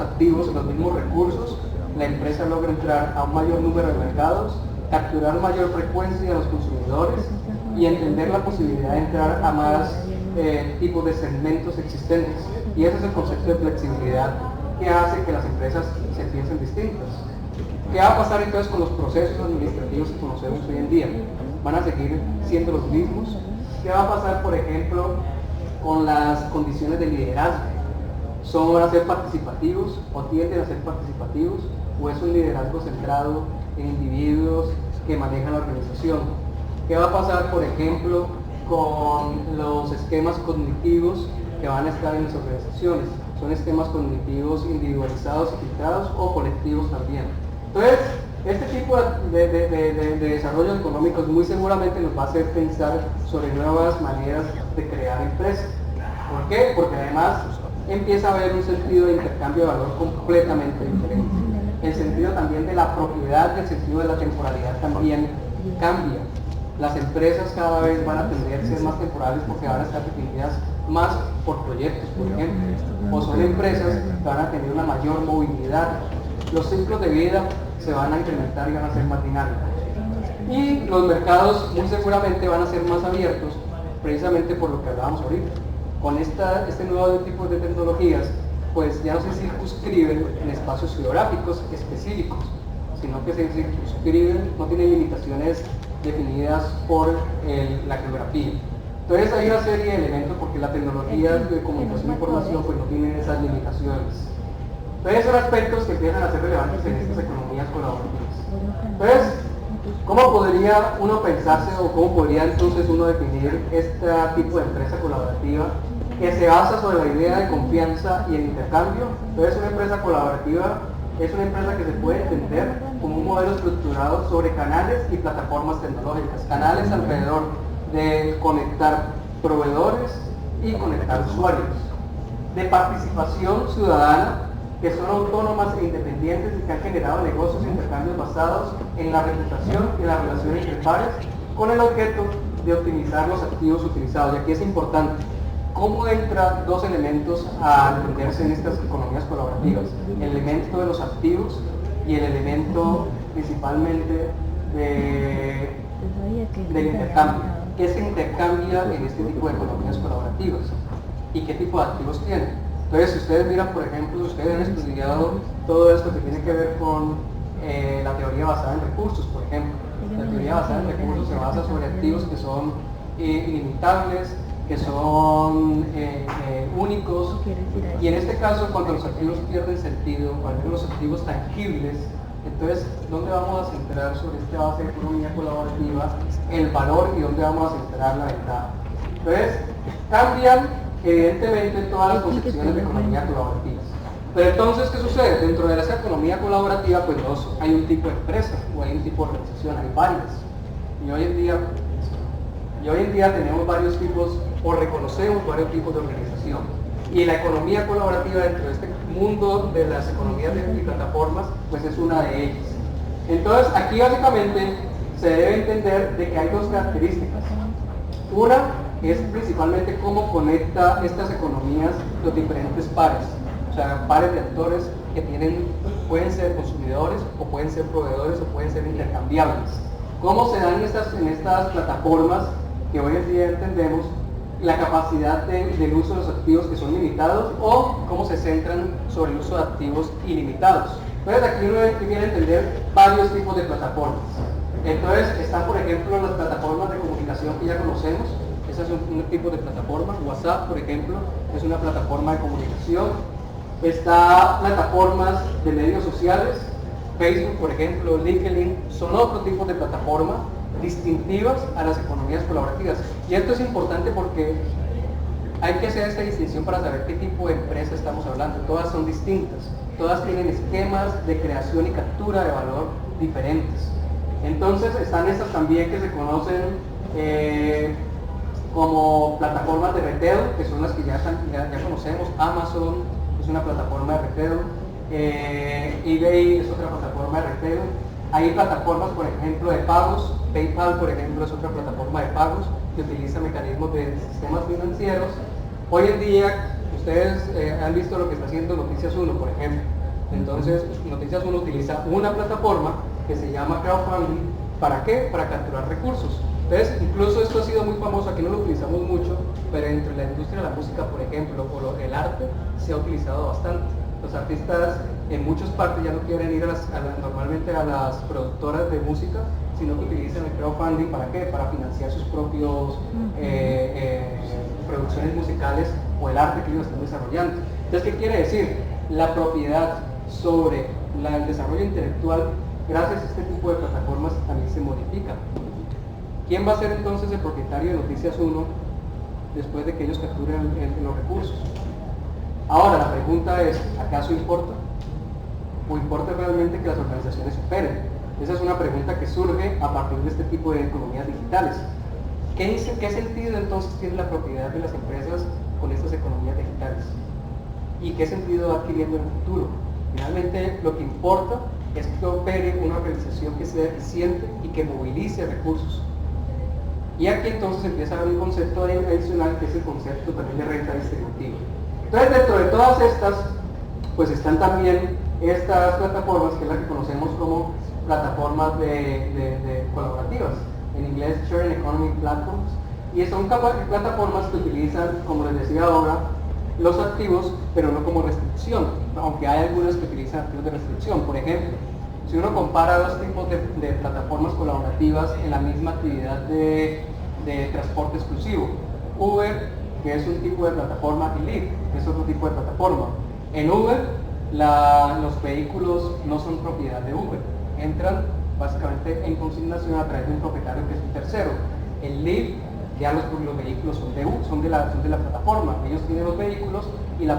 activos, los mismos recursos, la empresa logra entrar a un mayor número de mercados, capturar mayor frecuencia de los consumidores y entender la posibilidad de entrar a más tipos de segmentos existentes. Y ese es el concepto de flexibilidad que hace que las empresas se piensen distintas. ¿Qué va a pasar entonces con los procesos administrativos que conocemos hoy en día? ¿Van a seguir siendo los mismos? ¿Qué va a pasar, por ejemplo, con las condiciones de liderazgo? ¿Van a ser participativos o tienden a ser participativos? ¿O es un liderazgo centrado en individuos que manejan la organización? ¿Qué va a pasar, por ejemplo, con los esquemas cognitivos que van a estar en las organizaciones? ¿Son esquemas cognitivos individualizados y filtrados o colectivos también? Entonces, este tipo de desarrollos económicos muy seguramente nos va a hacer pensar sobre nuevas maneras de crear empresas. ¿Por qué? Porque además empieza a haber un sentido de intercambio de valor completamente diferente. El sentido también de la propiedad, el sentido de la temporalidad también cambia. Las empresas cada vez van a tender a ser más temporales porque van a estar definidas más por proyectos, por ejemplo. O son empresas que van a tener una mayor movilidad. Los ciclos de vida se van a incrementar y van a ser más dinámicos. Y los mercados muy seguramente van a ser más abiertos, precisamente por lo que hablábamos ahorita. Con este nuevo tipo de tecnologías, pues ya no se circunscriben en espacios geográficos específicos, sino que se circunscriben, no tienen limitaciones definidas por la geografía. Entonces hay una serie de elementos porque la tecnología de comunicación e información pues no tienen esas limitaciones. Entonces son aspectos que empiezan a ser relevantes en estas economías colaborativas. Entonces, ¿cómo podría uno pensarse o cómo podría entonces uno definir este tipo de empresa colaborativa que se basa sobre la idea de confianza y el intercambio? Entonces una empresa colaborativa es una empresa que se puede entender como un modelo estructurado sobre canales y plataformas tecnológicas. Canales alrededor de conectar proveedores y conectar usuarios. De participación ciudadana, que son autónomas e independientes y que han generado negocios e intercambios basados en la reputación y la relación entre pares, con el objeto de optimizar los activos utilizados. Y aquí es importante, ¿cómo entran dos elementos a entenderse en estas economías colaborativas? El elemento de los activos y el elemento principalmente del intercambio. ¿Qué se intercambia en este tipo de economías colaborativas? ¿Y qué tipo de activos tienen? Entonces, si ustedes miran, por ejemplo, ustedes han estudiado todo esto que tiene que ver con la teoría basada en recursos, por ejemplo. La teoría basada en recursos se basa sobre activos que son ilimitables, que son únicos, y en este caso, cuando los activos pierden sentido, cuando los activos tangibles, entonces, ¿dónde vamos a centrar sobre esta base de economía colaborativa el valor y dónde vamos a centrar la ventaja? Entonces, cambian evidentemente todas las concepciones de economía colaborativa. Pero entonces, ¿qué sucede? Dentro de esa economía colaborativa, pues no hay un tipo de empresa o hay un tipo de organización, hay varias. Y hoy en día tenemos varios tipos, o reconocemos varios tipos de organización. Y la economía colaborativa dentro de este mundo de las economías y plataformas, pues es una de ellas. Entonces, aquí básicamente se debe entender de que hay dos características. Una es principalmente cómo conecta estas economías los diferentes pares, o sea, pares de actores que pueden ser consumidores o pueden ser proveedores o pueden ser intercambiables. ¿Cómo se dan en estas plataformas que hoy en día entendemos la capacidad del uso de los activos que son limitados, o cómo se centran sobre el uso de activos ilimitados? Entonces aquí uno viene a entender varios tipos de plataformas. Entonces están, por ejemplo, las plataformas de comunicación que ya conocemos. Ese es un tipo de plataforma. WhatsApp, por ejemplo, es una plataforma de comunicación. Está plataformas de medios sociales. Facebook, por ejemplo, LinkedIn, son otro tipo de plataformas distintivas a las economías colaborativas. Y esto es importante porque hay que hacer esta distinción para saber qué tipo de empresa estamos hablando. Todas son distintas, todas tienen esquemas de creación y captura de valor diferentes. Entonces están estas también que se conocen como plataformas de retail, que son las que ya conocemos. Amazon es una plataforma de retail, eBay es otra plataforma de retail. Hay plataformas, por ejemplo, de pagos. PayPal, por ejemplo, es otra plataforma de pagos que utiliza mecanismos de sistemas financieros. Hoy en día, ustedes han visto lo que está haciendo Noticias 1, por ejemplo. Entonces, Noticias 1 utiliza una plataforma que se llama crowdfunding. ¿Para qué? Para capturar recursos. Entonces, incluso esto ha sido muy famoso, aquí no lo utilizamos mucho, pero dentro de la industria de la música, por ejemplo, o el arte, se ha utilizado bastante. Los artistas en muchas partes ya no quieren ir normalmente a las productoras de música, sino que utilizan el crowdfunding. ¿Para qué? Para financiar sus propios producciones musicales o el arte que ellos están desarrollando. Entonces, ¿qué quiere decir? La propiedad sobre el desarrollo intelectual, gracias a este tipo de plataformas, también se modifica. ¿Quién va a ser entonces el propietario de Noticias 1 después de que ellos capturen los recursos? Ahora, la pregunta es, ¿acaso importa? ¿O importa realmente que las organizaciones operen? Esa es una pregunta que surge a partir de este tipo de economías digitales. ¿Qué sentido entonces tiene la propiedad de las empresas con estas economías digitales? ¿Y qué sentido va adquiriendo en el futuro? Finalmente, lo que importa es que opere una organización que sea eficiente y que movilice recursos. Y aquí entonces empieza a haber un concepto adicional, que es el concepto también de renta distributiva. Entonces, dentro de todas estas, pues están también estas plataformas, que es la que conocemos como plataformas colaborativas, en inglés Sharing Economy Platforms, y son plataformas que utilizan, como les decía ahora, los activos, pero no como restricción, aunque hay algunas que utilizan activos de restricción. Por ejemplo, si uno compara dos tipos de plataformas colaborativas en la misma actividad de transporte exclusivo, Uber, que es un tipo de plataforma, y Lyft, que es otro tipo de plataforma. En Uber, los vehículos no son propiedad de Uber, entran básicamente en consignación a través de un propietario que es un tercero. En Lyft, ya los vehículos son de la plataforma, ellos tienen los vehículos y las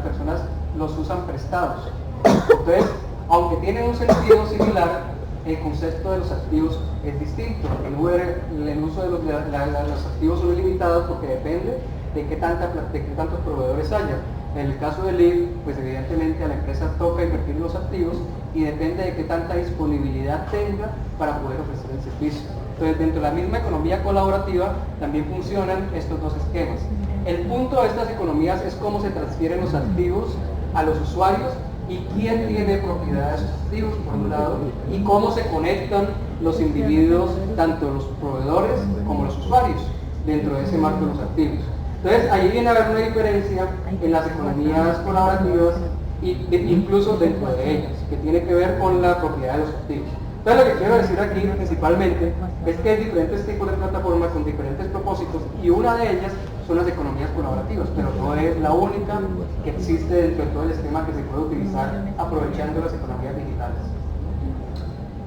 personas los usan prestados. Entonces, aunque tienen un sentido similar, el concepto de los activos es distinto. En Uber, el uso de los activos son ilimitados porque depende de qué tantos proveedores haya. En el caso de Lyft, pues evidentemente a la empresa toca invertir en los activos y depende de qué tanta disponibilidad tenga para poder ofrecer el servicio. Entonces, dentro de la misma economía colaborativa también funcionan estos dos esquemas. El punto de estas economías es cómo se transfieren los activos a los usuarios y quién tiene propiedad de esos activos, por un lado, y cómo se conectan los individuos, tanto los proveedores como los usuarios, dentro de ese marco de los activos. Entonces, ahí viene a haber una diferencia en las economías colaborativas incluso dentro de ellas, que tiene que ver con la propiedad de los activos. Entonces, lo que quiero decir aquí principalmente es que hay diferentes tipos de plataformas con diferentes propósitos, y una de ellas son las economías colaborativas, pero no es la única que existe dentro de todo el esquema que se puede utilizar aprovechando las economías digitales.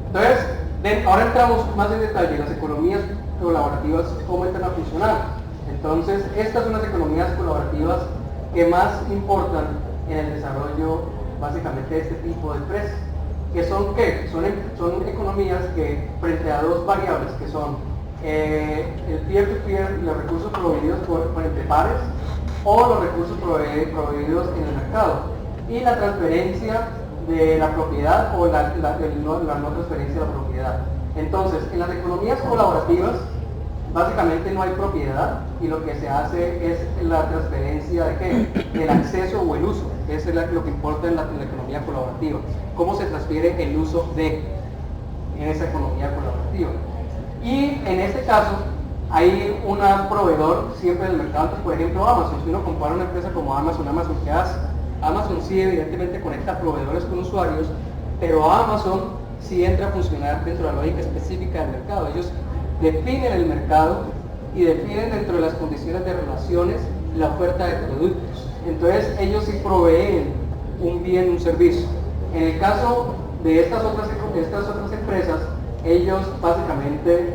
Entonces, ahora entramos más en detalle. Las economías colaborativas, ¿cómo entran a funcionar? Entonces, estas son las economías colaborativas que más importan en el desarrollo básicamente de este tipo de empresas. ¿Que son qué? Son economías que, frente a dos variables, que son el peer-to-peer, los recursos proveídos por entre pares, o los recursos proveídos en el mercado, y la transferencia de la propiedad o la no transferencia de la propiedad. Entonces, en las economías colaborativas, básicamente no hay propiedad, y lo que se hace es la transferencia de ¿qué? El acceso o el uso. Eso es lo que importa en la economía colaborativa. ¿Cómo se transfiere el uso de en esa economía colaborativa? Y en este caso, hay un proveedor siempre del mercado. Entonces, por ejemplo, Amazon. Si uno compara una empresa como Amazon, ¿qué hace? Amazon sí evidentemente conecta proveedores con usuarios, pero Amazon sí entra a funcionar dentro de la lógica específica del mercado. Ellos definen el mercado y definen dentro de las condiciones de relaciones la oferta de productos. Entonces ellos sí proveen un bien, un servicio. En el caso de estas otras empresas, ellos básicamente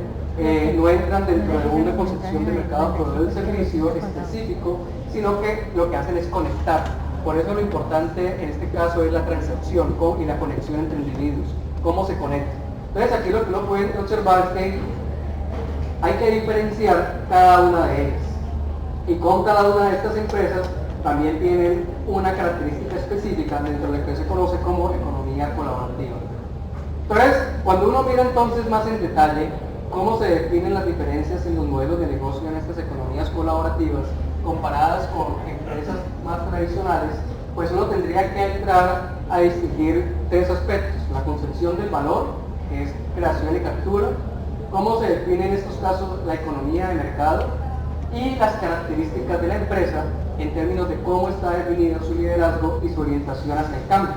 no entran dentro de una concepción de mercado proveedor de servicio específico, sino que lo que hacen es conectar. Por eso lo importante en este caso es la transacción y la conexión entre individuos, cómo se conecta. Entonces aquí lo que uno puede observar es que hay que diferenciar cada una de ellas. Y con cada una de estas empresas también tienen una característica específica dentro de lo que se conoce como economía colaborativa. Entonces, cuando uno mira entonces más en detalle cómo se definen las diferencias en los modelos de negocio en estas economías colaborativas comparadas con empresas más tradicionales, pues uno tendría que entrar a distinguir tres aspectos: la concepción del valor, que es creación y captura, cómo se define en estos casos la economía de mercado, y las características de la empresa en términos de cómo está definido su liderazgo y su orientación hacia el cambio.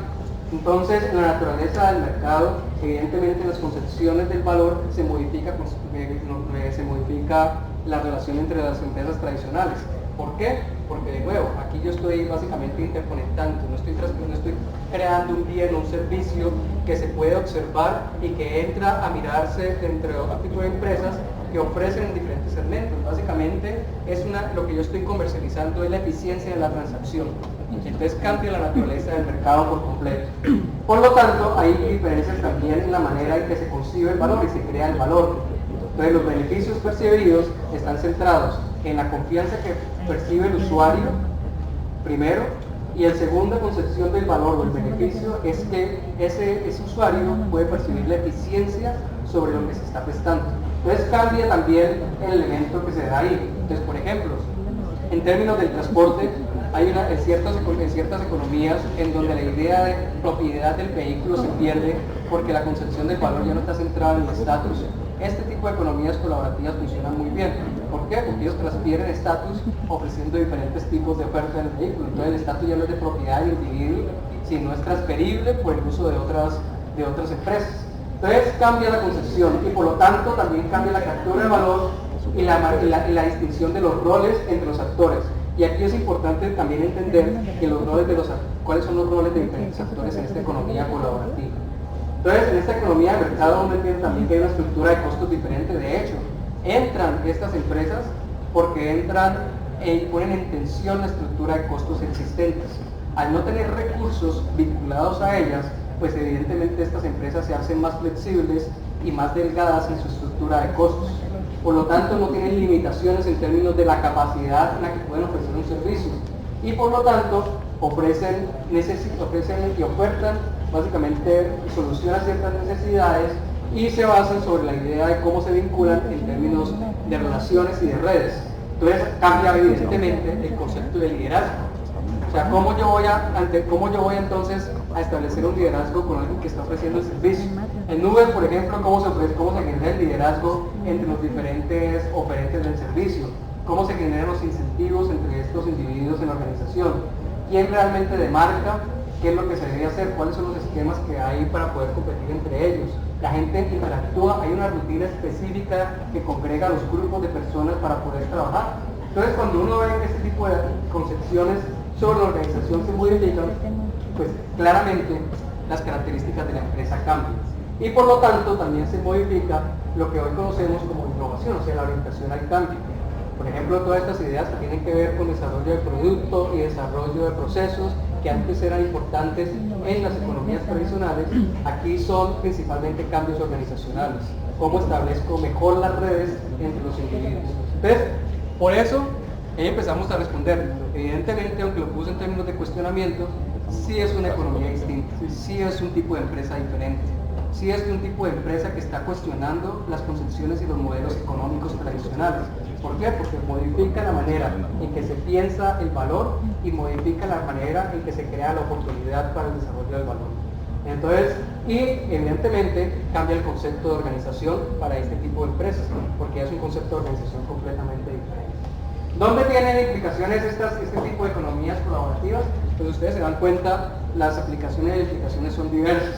Entonces, en la naturaleza del mercado, evidentemente las concepciones del valor se modifica la relación entre las empresas tradicionales. ¿Por qué? Porque de nuevo, aquí yo estoy básicamente interconectando, no estoy creando un bien o un servicio que se puede observar y que entra a mirarse dentro de otro tipo de empresas que ofrecen diferentes segmentos. Básicamente lo que yo estoy comercializando es la eficiencia de la transacción. Entonces cambia la naturaleza del mercado por completo. Por lo tanto, hay diferencias también en la manera en que se concibe el valor y se crea el valor. Entonces los beneficios percibidos están centrados en la confianza que percibe el usuario, primero, y la segunda concepción del valor o el beneficio es que ese usuario puede percibir la eficiencia sobre lo que se está prestando. Entonces cambia también el elemento que se da ahí. Entonces, por ejemplo, en términos del transporte, hay en ciertas economías en donde la idea de propiedad del vehículo se pierde porque la concepción del valor ya no está centrada en el estatus. Este tipo de economías colaborativas funcionan muy bien. ¿Por qué? Porque ellos transfieren estatus ofreciendo diferentes tipos de oferta del vehículo. Entonces el estatus ya no es de propiedad del individuo, sino es transferible por el uso de otras empresas. Entonces cambia la concepción y por lo tanto también cambia la captura de valor y la distinción de los roles entre los actores. Y aquí es importante también entender que cuáles son los roles de diferentes actores en esta economía colaborativa. Entonces, en esta economía de mercado uno entiende también que hay una estructura de costos diferente. De hecho, entran estas empresas porque entran y ponen en tensión la estructura de costos existentes. Al no tener recursos vinculados a ellas, pues evidentemente estas empresas se hacen más flexibles y más delgadas en su estructura de costos. Por lo tanto, no tienen limitaciones en términos de la capacidad en la que pueden ofrecer un servicio. Y por lo tanto, ofrecen y ofertan básicamente solucionan ciertas necesidades y se basan sobre la idea de cómo se vinculan en términos de relaciones y de redes. Entonces cambia evidentemente el concepto de liderazgo. O sea, ¿cómo yo voy entonces a establecer un liderazgo con alguien que está ofreciendo el servicio? En Uber, por ejemplo, ¿cómo se genera el liderazgo entre los diferentes oferentes del servicio? ¿Cómo se generan los incentivos entre estos individuos en la organización? ¿Quién realmente demarca qué es lo que se debe hacer? ¿Cuáles son los esquemas que hay para poder competir entre ellos? La gente interactúa, hay una rutina específica que congrega a los grupos de personas para poder trabajar. Entonces, cuando uno ve este tipo de concepciones sobre la organización se modifican, pues claramente las características de la empresa cambian. Y por lo tanto también se modifica lo que hoy conocemos como innovación, o sea, la orientación al cambio. Por ejemplo, todas estas ideas que tienen que ver con desarrollo de producto y desarrollo de procesos que antes eran importantes en las economías tradicionales, aquí son principalmente cambios organizacionales. Cómo establezco mejor las redes entre los individuos. Entonces, por eso empezamos a responder. Evidentemente, aunque lo puse en términos de cuestionamiento, sí es una economía distinta, sí es un tipo de empresa diferente, sí es un tipo de empresa que está cuestionando las concepciones y los modelos económicos tradicionales. ¿Por qué? Porque modifica la manera en que se piensa el valor y modifica la manera en que se crea la oportunidad para el desarrollo del valor. Entonces, Y evidentemente cambia el concepto de organización para este tipo de empresas, porque es un concepto de organización completamente diferente. ¿Dónde tienen implicaciones este tipo de economías colaborativas? Pues ustedes se dan cuenta, las aplicaciones y implicaciones son diversas.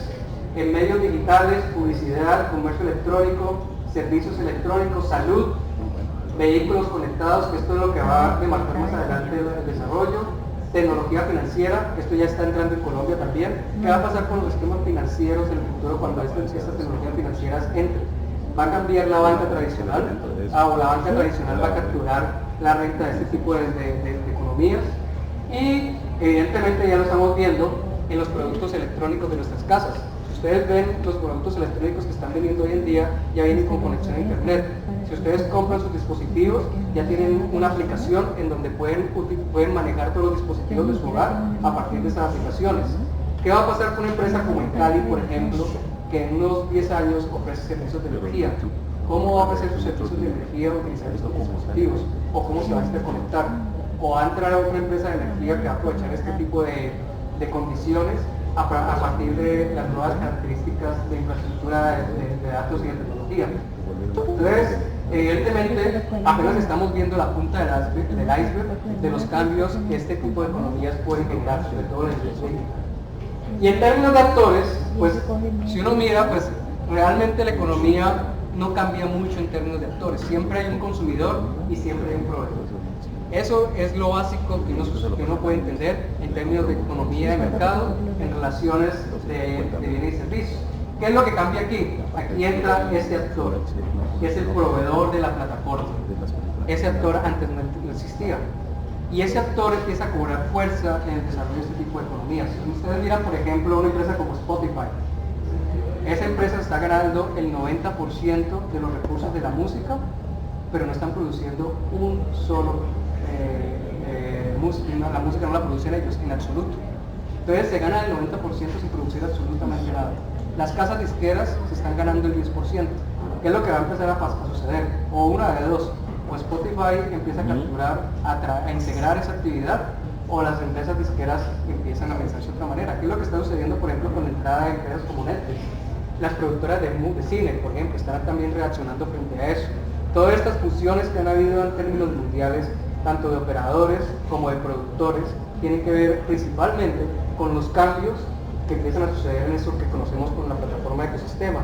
En medios digitales, publicidad, comercio electrónico, servicios electrónicos, salud, vehículos conectados, que esto es lo que va a demarcar más adelante el desarrollo, tecnología financiera, que esto ya está entrando en Colombia también. ¿Qué va a pasar con los esquemas financieros en el futuro cuando estas tecnologías financieras entren? ¿Va a cambiar la banca tradicional? O la banca tradicional va a capturar la renta de este tipo de economías. Y evidentemente ya lo estamos viendo en los productos electrónicos de nuestras casas. Si ustedes ven los productos electrónicos que están vendiendo hoy en día, ya vienen con conexión a internet. Si ustedes compran sus dispositivos, ya tienen una aplicación en donde pueden manejar todos los dispositivos de su hogar a partir de esas aplicaciones. ¿Qué va a pasar con una empresa como en Cali, por ejemplo, que en unos 10 años ofrece servicios de energía? ¿Cómo va a ofrecer sus servicios de energía utilizando estos dispositivos? ¿O cómo se va a interconectar? ¿O va a entrar a otra empresa de energía que va a aprovechar este tipo de condiciones a partir de las nuevas características de infraestructura de datos y de tecnología? Entonces, evidentemente, apenas estamos viendo la punta del iceberg de los cambios que este tipo de economías pueden generar, sobre todo en el desarrollo. Y en términos de actores, pues, si uno mira, pues, realmente la economía no cambia mucho en términos de actores. Siempre hay un consumidor y siempre hay un proveedor. Eso es lo básico que uno puede entender en términos de economía de mercado, en relaciones de bienes y servicios. ¿Qué es lo que cambia aquí? Aquí entra ese actor, que es el proveedor de la plataforma. Ese actor antes no existía. Y ese actor empieza a cobrar fuerza en el desarrollo de este tipo de economías. Si ustedes miran, por ejemplo, una empresa como Spotify, esa empresa está ganando el 90% de los recursos de la música, pero no están produciendo un solo música, la música no la producen ellos en absoluto. Entonces se gana el 90% sin producir absolutamente nada. Las casas disqueras se están ganando el 10%. ¿Qué es lo que va a empezar a suceder? O una de dos, o Spotify empieza a capturar, a integrar esa actividad, o las empresas disqueras empiezan a pensarse de otra manera. ¿Qué es lo que está sucediendo, por ejemplo, con la entrada de empresas como Netflix? Las productoras de cine, por ejemplo, están también reaccionando frente a eso. Todas estas fusiones que han habido en términos mundiales, tanto de operadores como de productores, tienen que ver principalmente con los cambios que empiezan a suceder en eso que conocemos como la plataforma de ecosistema.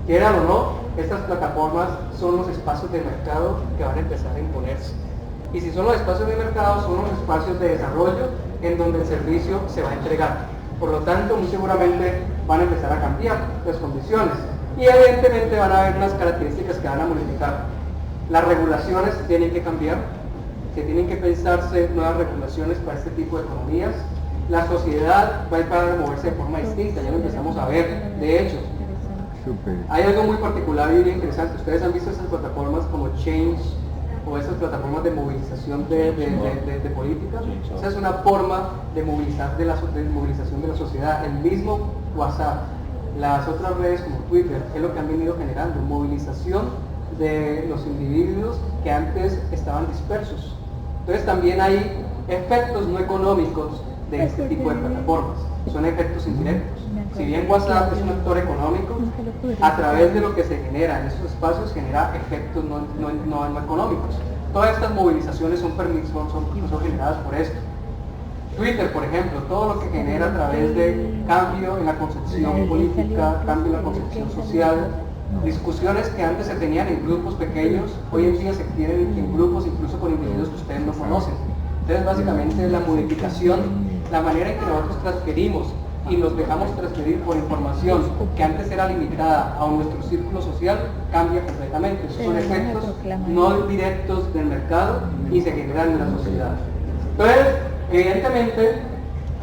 Quieran o no, estas plataformas son los espacios de mercado que van a empezar a imponerse. Y si son los espacios de mercado, son los espacios de desarrollo en donde el servicio se va a entregar. Por lo tanto, muy seguramente van a empezar a cambiar las condiciones. Y evidentemente van a haber unas características que van a modificar. Las regulaciones tienen que cambiar, que tienen que pensarse nuevas regulaciones para este tipo de economías. La sociedad va a empezar a moverse de forma distinta, ya lo empezamos a ver. De hecho, hay algo muy particular y bien interesante. Ustedes han visto esas plataformas como Change o esas plataformas de movilización de políticas. Esa es una forma de movilización de la sociedad. El mismo WhatsApp, las otras redes como Twitter, es lo que han venido generando, movilización de los individuos que antes estaban dispersos. Entonces también hay efectos no económicos de este tipo de plataformas, son efectos indirectos. Si bien WhatsApp es un actor económico, a través de lo que se genera en esos espacios genera efectos no económicos. Todas estas movilizaciones son generadas por esto. Twitter, por ejemplo, todo lo que genera a través de cambio en la concepción política, cambio en la concepción social, discusiones que antes se tenían en grupos pequeños, hoy en día se tienen en grupos incluso con individuos que ustedes no conocen. Entonces básicamente la modificación, la manera en que nosotros transferimos y nos dejamos transferir por información que antes era limitada a nuestro círculo social, cambia completamente. Esos son efectos no directos del mercado y se generan en la sociedad. Entonces, evidentemente,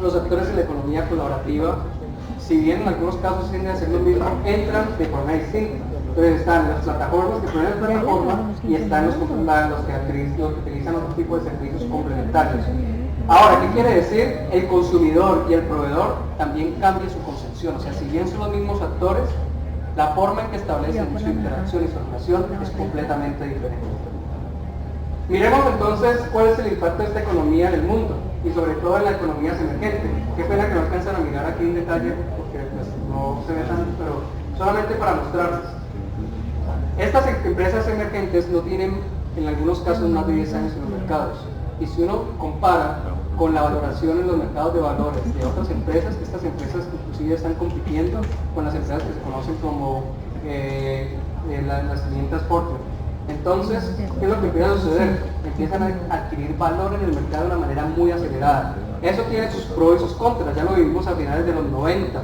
los actores de la economía colaborativa, si bien en algunos casos tienden a hacer lo mismo, entran de forma distinta. Entonces están las plataformas que ponen la plataforma y están los que utilizan otro tipo de servicios complementarios. Ahora, ¿qué quiere decir? El consumidor y el proveedor también cambia su concepción. O sea, si bien son los mismos actores, la forma en que establecen su interacción y su relación es completamente diferente. Miremos entonces cuál es el impacto de esta economía en el mundo. y sobre todo en las economías emergentes. Qué pena que no alcanzan a mirar aquí en detalle porque pues, no se ve tanto, pero solamente para mostrarles. Estas empresas emergentes no tienen en algunos casos más de 10 años en los mercados, y si uno compara con la valoración en los mercados de valores de otras empresas, estas empresas inclusive están compitiendo con las empresas que se conocen como las 500 Fortune. Entonces, ¿qué es lo que empieza a suceder? Empiezan a adquirir valor en el mercado de una manera muy acelerada. Eso tiene sus pros y sus contras, ya lo vivimos a finales de los 90,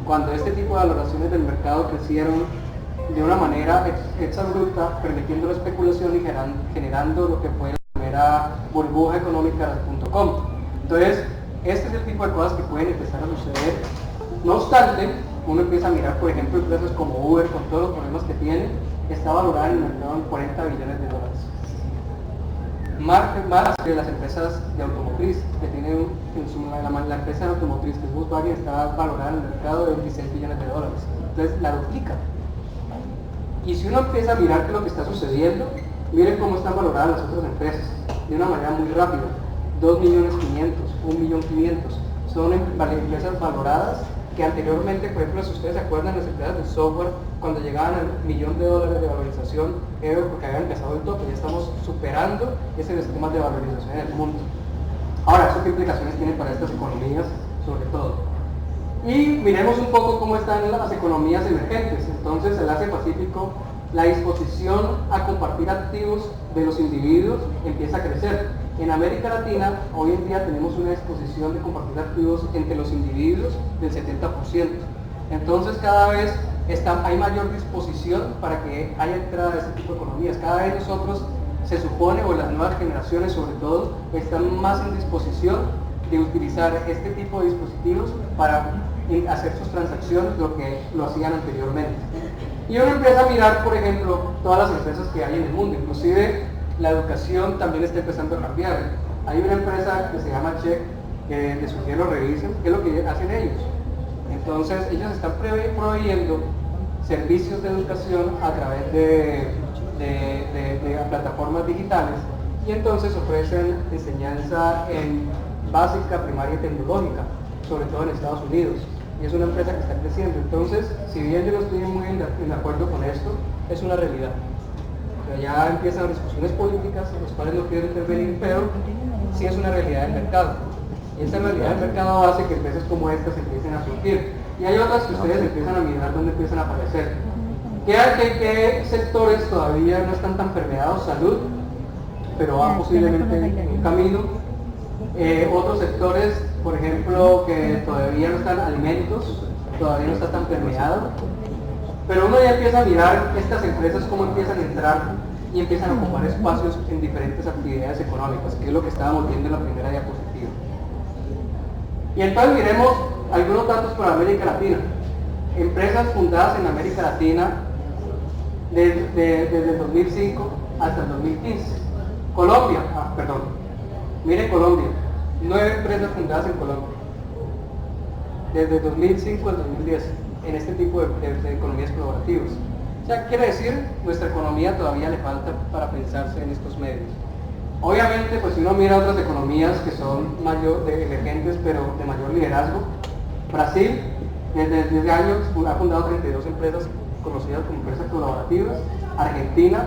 cuando este tipo de valoraciones del mercado crecieron de una manera exabrupta, permitiendo la especulación y generando lo que fue la primera burbuja económica del .com. Entonces, este es el tipo de cosas que pueden empezar a suceder. No obstante, uno empieza a mirar, por ejemplo, empresas como Uber, con todos los problemas que tiene, está valorada en el mercado en 40 billones de dólares. Más que las empresas de automotriz, que tienen la empresa de automotriz, que es Volkswagen, está valorada en el mercado de 26 billones de dólares. Entonces, la duplica. Y si uno empieza a mirar qué es lo que está sucediendo, miren cómo están valoradas las otras empresas, de una manera muy rápida. 2.500.000, 1.500.000. Son empresas valoradas que anteriormente, por ejemplo, si ustedes se acuerdan, las empresas de software, cuando llegaban al $1 millón de valorización, era porque habían empezado el tope. Ya estamos superando ese esquema de valorización en el mundo. Ahora, ¿eso qué implicaciones tiene para estas economías, sobre todo? Y miremos un poco cómo están las economías emergentes. Entonces, el Asia-Pacífico, la disposición a compartir activos de los individuos empieza a crecer. En América Latina, hoy en día tenemos una disposición de compartir activos entre los individuos del 70%. Entonces, cada vez hay mayor disposición para que haya entrada de este tipo de economías. Cada vez nosotros, se supone, o las nuevas generaciones sobre todo, están más en disposición de utilizar este tipo de dispositivos para hacer sus transacciones, lo que lo hacían anteriormente. Y uno empieza a mirar, por ejemplo, todas las empresas que hay en el mundo, inclusive la educación también está empezando a cambiar. Hay una empresa que se llama Check, que les sugiero revisen, qué es lo que hacen ellos. Entonces, ellos están proveyendo servicios de educación a través de plataformas digitales, y entonces ofrecen enseñanza en básica, primaria y tecnológica, sobre todo en Estados Unidos. Y es una empresa que está creciendo. Entonces, si bien yo no estoy muy en acuerdo con esto, es una realidad. Ya empiezan las discusiones políticas, en las cuales no quiero intervenir, pero sí es una realidad del mercado. Y esa realidad del mercado hace que empresas como estas empiecen a surgir. Y hay otras que ustedes empiezan a mirar dónde empiezan a aparecer. ¿Qué sectores todavía no están tan permeados? Salud, pero van posiblemente en un camino. Otros sectores, por ejemplo, que todavía no están, alimentos, todavía no está tan permeado. Pero uno ya empieza a mirar estas empresas cómo empiezan a entrar y empiezan a ocupar espacios en diferentes actividades económicas, que es lo que estábamos viendo en la primera diapositiva. Y entonces miremos algunos datos para América Latina. Empresas fundadas en América Latina desde el 2005 hasta el 2015. Colombia, miren Colombia, 9 empresas fundadas en Colombia, desde el 2005 al 2010, en este tipo de economías colaborativas. O sea, quiere decir, nuestra economía todavía le falta para pensarse en estos medios. Obviamente, pues si uno mira otras economías que son emergentes, pero de mayor liderazgo, Brasil, desde 10 años ha fundado 32 empresas conocidas como empresas colaborativas. Argentina,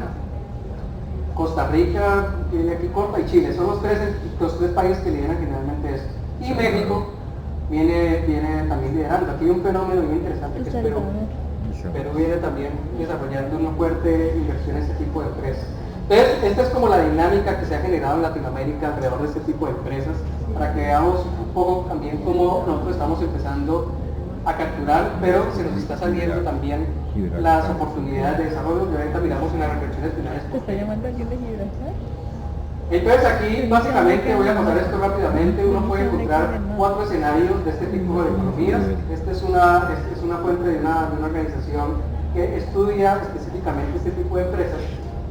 Costa Rica, tiene aquí corta, y Chile, son los tres países que lideran generalmente esto. Y México viene también liderando. Aquí hay un fenómeno muy interesante que es Perú. Perú viene también desarrollando una fuerte inversión en este tipo de empresas. Entonces, esta es como la dinámica que se ha generado en Latinoamérica alrededor de este tipo de empresas, para que veamos un poco también cómo nosotros estamos empezando a capturar, pero se nos está saliendo también las oportunidades de desarrollo, que ahorita miramos en las reflexiones finales. ¿Te está llamando alguien de Gibraltar? Entonces aquí básicamente, voy a pasar esto rápidamente, uno puede encontrar 4 escenarios de este tipo de economías. Esta es una fuente de una organización que estudia específicamente este tipo de empresas,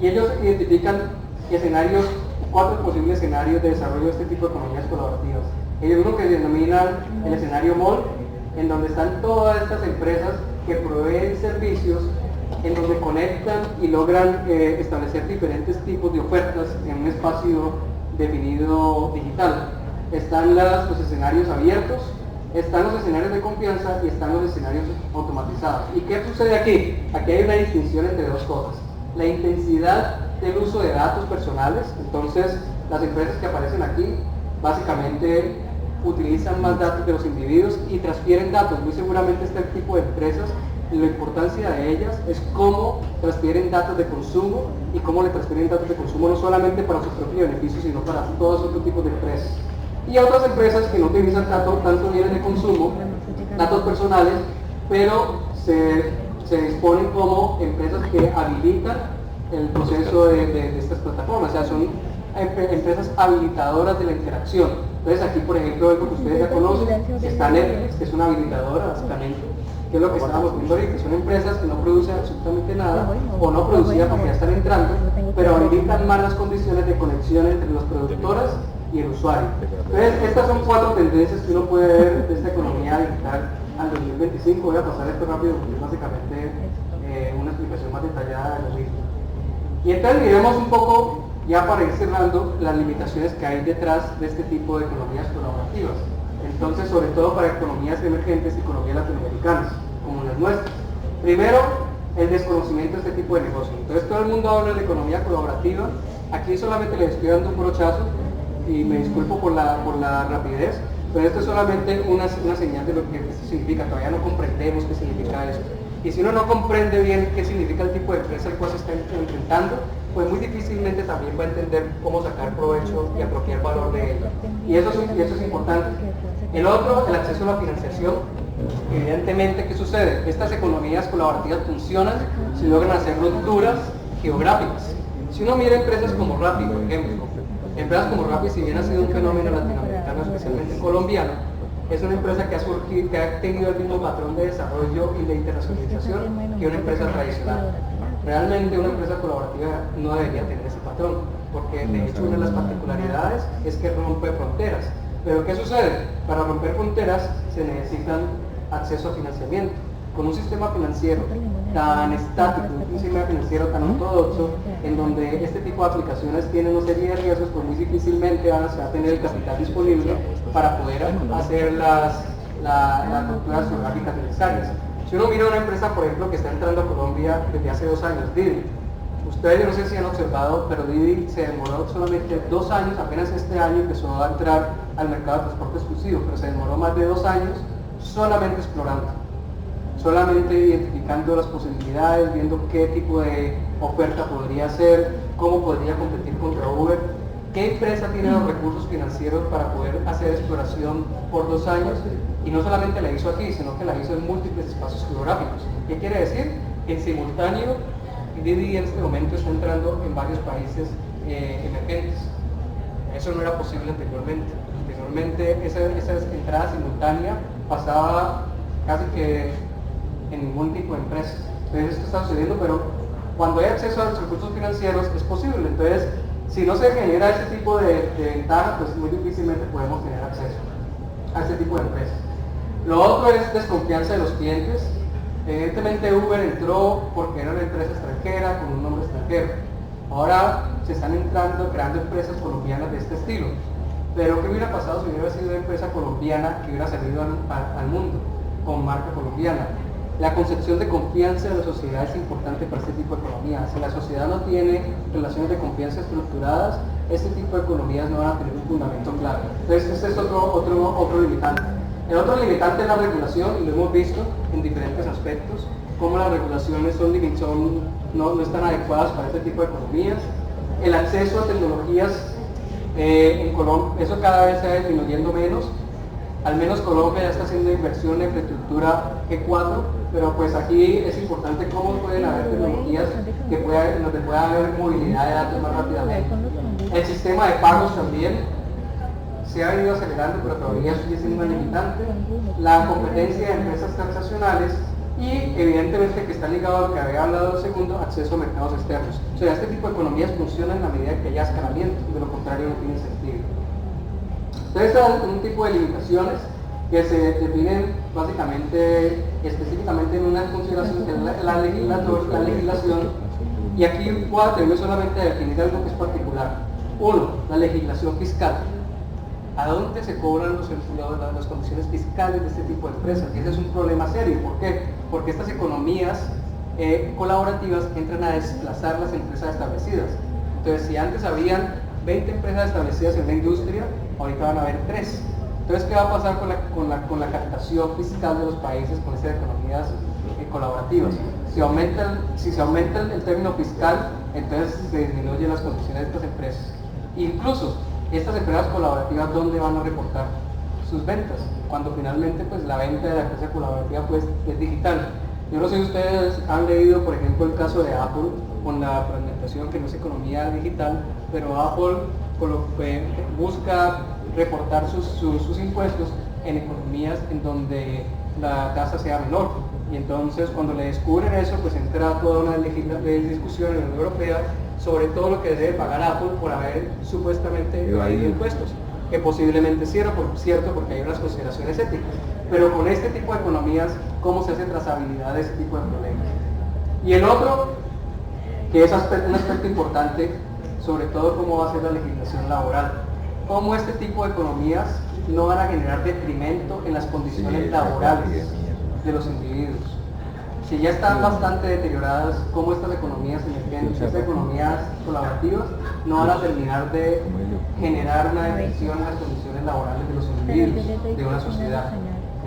y ellos identifican 4 posibles escenarios de desarrollo de este tipo de economías colaborativas. Hay uno que denominan el escenario MOL, en donde están todas estas empresas que proveen servicios, en donde conectan y logran establecer diferentes tipos de ofertas en un espacio definido digital. están los escenarios abiertos, están los escenarios de confianza y están los escenarios automatizados. ¿Y qué sucede aquí? Aquí hay una distinción entre dos cosas. La intensidad del uso de datos personales, entonces las empresas que aparecen aquí básicamente utilizan más datos de los individuos y transfieren datos. Muy seguramente este tipo de empresas, la importancia de ellas es cómo transfieren datos de consumo y cómo le transfieren datos de consumo no solamente para su propio beneficio, sino para todos otros tipos de empresas. Y otras empresas que no utilizan tanto bienes de consumo, datos personales, pero se disponen como empresas que habilitan el proceso de estas plataformas, o sea, son empresas habilitadoras de la interacción. Entonces aquí, por ejemplo, algo que ustedes ya conocen, está Netflix, que es una habilitadora básicamente, que es lo que estábamos viendo ahorita. Son empresas que no producen absolutamente nada o no producían porque ya están entrando, pero habilitan más las condiciones de conexión entre las productoras y el usuario. Entonces, estas son 4 tendencias que uno puede ver de esta economía digital al 2025. Voy a pasar esto rápido porque es básicamente una explicación más detallada de lo mismo. Y entonces miremos un poco, ya para ir cerrando, las limitaciones que hay detrás de este tipo de economías colaborativas. Entonces, sobre todo para economías emergentes y economías latinoamericanas, como las nuestras. Primero, el desconocimiento de este tipo de negocio. Entonces, todo el mundo habla de economía colaborativa. Aquí solamente les estoy dando un brochazo y me disculpo por la rapidez, pero esto es solamente una señal de lo que esto significa. Todavía no comprendemos qué significa esto. Y si uno no comprende bien qué significa el tipo de empresa al cual se está enfrentando, pues muy difícilmente también va a entender cómo sacar provecho y apropiar valor de ella. Y eso es importante. El otro, el acceso a la financiación. Evidentemente, ¿qué sucede? Estas economías colaborativas funcionan si logran hacer rupturas geográficas. Si uno mira empresas como Rappi, por ejemplo, empresas como Rappi, si bien ha sido un fenómeno latinoamericano, especialmente colombiano, es una empresa que ha surgido, que ha tenido el mismo patrón de desarrollo y de internacionalización que una empresa tradicional. Realmente una empresa colaborativa no debería tener ese patrón, porque de hecho una de las particularidades es que rompe fronteras. Pero ¿qué sucede? Para romper fronteras se necesitan acceso a financiamiento. Con un sistema financiero tan estático, un sistema financiero tan ortodoxo, en donde este tipo de aplicaciones tienen una serie de riesgos, pues muy difícilmente se va a tener el capital disponible para poder hacer las rupturas geográficas necesarias. Si uno mira una empresa, por ejemplo, que está entrando a Colombia desde hace 2 años, Didi. Ustedes, yo no sé si han observado, pero Didi se demoró solamente 2 años, apenas este año empezó a entrar al mercado de transporte exclusivo, pero se demoró más de 2 años solamente explorando, solamente identificando las posibilidades, viendo qué tipo de oferta podría hacer, cómo podría competir contra Uber, qué empresa tiene los recursos financieros para poder hacer exploración por 2 años, y no solamente la hizo aquí, sino que la hizo en múltiples espacios geográficos. ¿Qué quiere decir? En simultáneo, Didi en este momento está entrando en varios países emergentes. Eso no era posible anteriormente. Anteriormente esa entrada simultánea pasaba casi que en ningún tipo de empresa. Entonces esto está sucediendo, pero cuando hay acceso a los recursos financieros es posible. Entonces, si no se genera ese tipo de ventaja, pues muy difícilmente podemos tener acceso a ese tipo de empresas. Lo otro es desconfianza de los clientes. Evidentemente Uber entró porque era una empresa extranjera con un nombre extranjero. Ahora se están entrando, creando empresas colombianas de este estilo. Pero ¿qué hubiera pasado si hubiera sido una empresa colombiana que hubiera salido al mundo con marca colombiana? La concepción de confianza de la sociedad es importante para este tipo de economía. Si la sociedad no tiene relaciones de confianza estructuradas, este tipo de economías no van a tener un fundamento claro. Entonces este es otro limitante. El otro limitante es la regulación, y lo hemos visto en diferentes aspectos, cómo las regulaciones no están adecuadas para este tipo de economías. El acceso a tecnologías en Colombia, eso cada vez se va disminuyendo menos. Al menos Colombia ya está haciendo inversión en infraestructura G4, pero pues aquí es importante cómo pueden haber tecnologías donde pueda haber movilidad de datos más rápidamente. El sistema de pagos también se ha ido acelerando, pero todavía sigue siendo una limitante. La competencia de empresas transaccionales y evidentemente que está ligado a lo que había hablado el segundo, acceso a mercados externos. O sea, este tipo de economías funcionan en la medida que haya escalamiento, de lo contrario no tiene sentido. Entonces, hay un tipo de limitaciones que se definen básicamente, específicamente en una consideración que es la legislación, y aquí puedo atreverme solamente a definir algo que es particular. 1. La legislación fiscal. ¿A dónde se cobran las condiciones fiscales de este tipo de empresas? Y ese es un problema serio. ¿Por qué? Porque estas economías colaborativas entran a desplazar las empresas establecidas. Entonces, si antes habían 20 empresas establecidas en la industria, ahorita van a haber 3. Entonces, ¿qué va a pasar con la captación fiscal de los países con estas economías colaborativas? Si se aumenta el término fiscal, entonces se disminuyen las condiciones de estas empresas. Incluso, estas empresas colaborativas, ¿dónde van a reportar sus ventas? Cuando finalmente pues, la venta de la empresa colaborativa pues, es digital. Yo no sé si ustedes han leído, por ejemplo, el caso de Apple con la fragmentación, que no es economía digital, pero Apple busca reportar sus impuestos en economías en donde la tasa sea menor. Y entonces cuando le descubren eso, pues entra toda una discusión en la Unión Europea sobre todo lo que debe pagar Apple por haber supuestamente evadido impuestos, que posiblemente es cierto porque hay unas consideraciones éticas. Pero con este tipo de economías, ¿cómo se hace trazabilidad de ese tipo de problemas? Y el otro, que es un aspecto importante, sobre todo cómo va a ser la legislación laboral. Cómo este tipo de economías no van a generar detrimento en las condiciones laborales de los individuos. Si ya están bastante deterioradas, cómo estas economías emergentes, estas economías colaborativas, no van a terminar de generar una depresión en las condiciones laborales de los individuos, de una sociedad.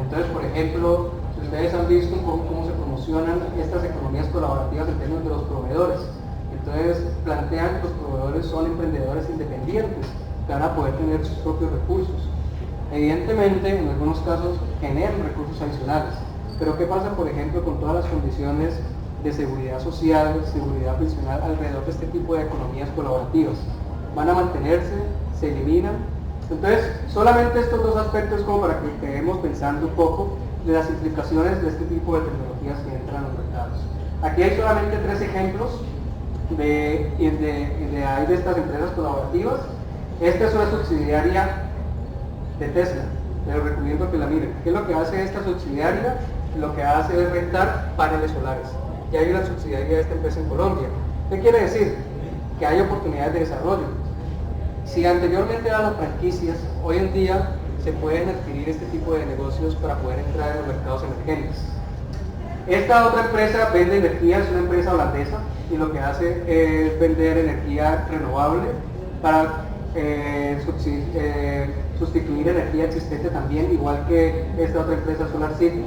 Entonces, por ejemplo, ustedes han visto cómo se promocionan estas economías colaborativas en términos de los proveedores. Entonces, plantean que los proveedores son emprendedores independientes, que van a poder tener sus propios recursos. Evidentemente, en algunos casos, generan recursos adicionales. Pero ¿qué pasa, por ejemplo, con todas las condiciones de seguridad social, seguridad pensional alrededor de este tipo de economías colaborativas? ¿Van a mantenerse? ¿Se eliminan? Entonces, solamente estos dos aspectos como para que quedemos pensando un poco de las implicaciones de este tipo de tecnologías que entran a los mercados. Aquí hay solamente 3 ejemplos de estas empresas colaborativas. Esta es una subsidiaria de Tesla, les recomiendo que la miren. ¿Qué es lo que hace esta subsidiaria? Lo que hace es rentar paneles solares. Y hay una subsidiaria de esta empresa en Colombia. ¿Qué quiere decir? Que hay oportunidades de desarrollo. Si anteriormente eran las franquicias, hoy en día se pueden adquirir este tipo de negocios para poder entrar en los mercados emergentes. Esta otra empresa vende energía, es una empresa holandesa, y lo que hace es vender energía renovable para sustituir energía existente también, igual que esta otra empresa SolarCity.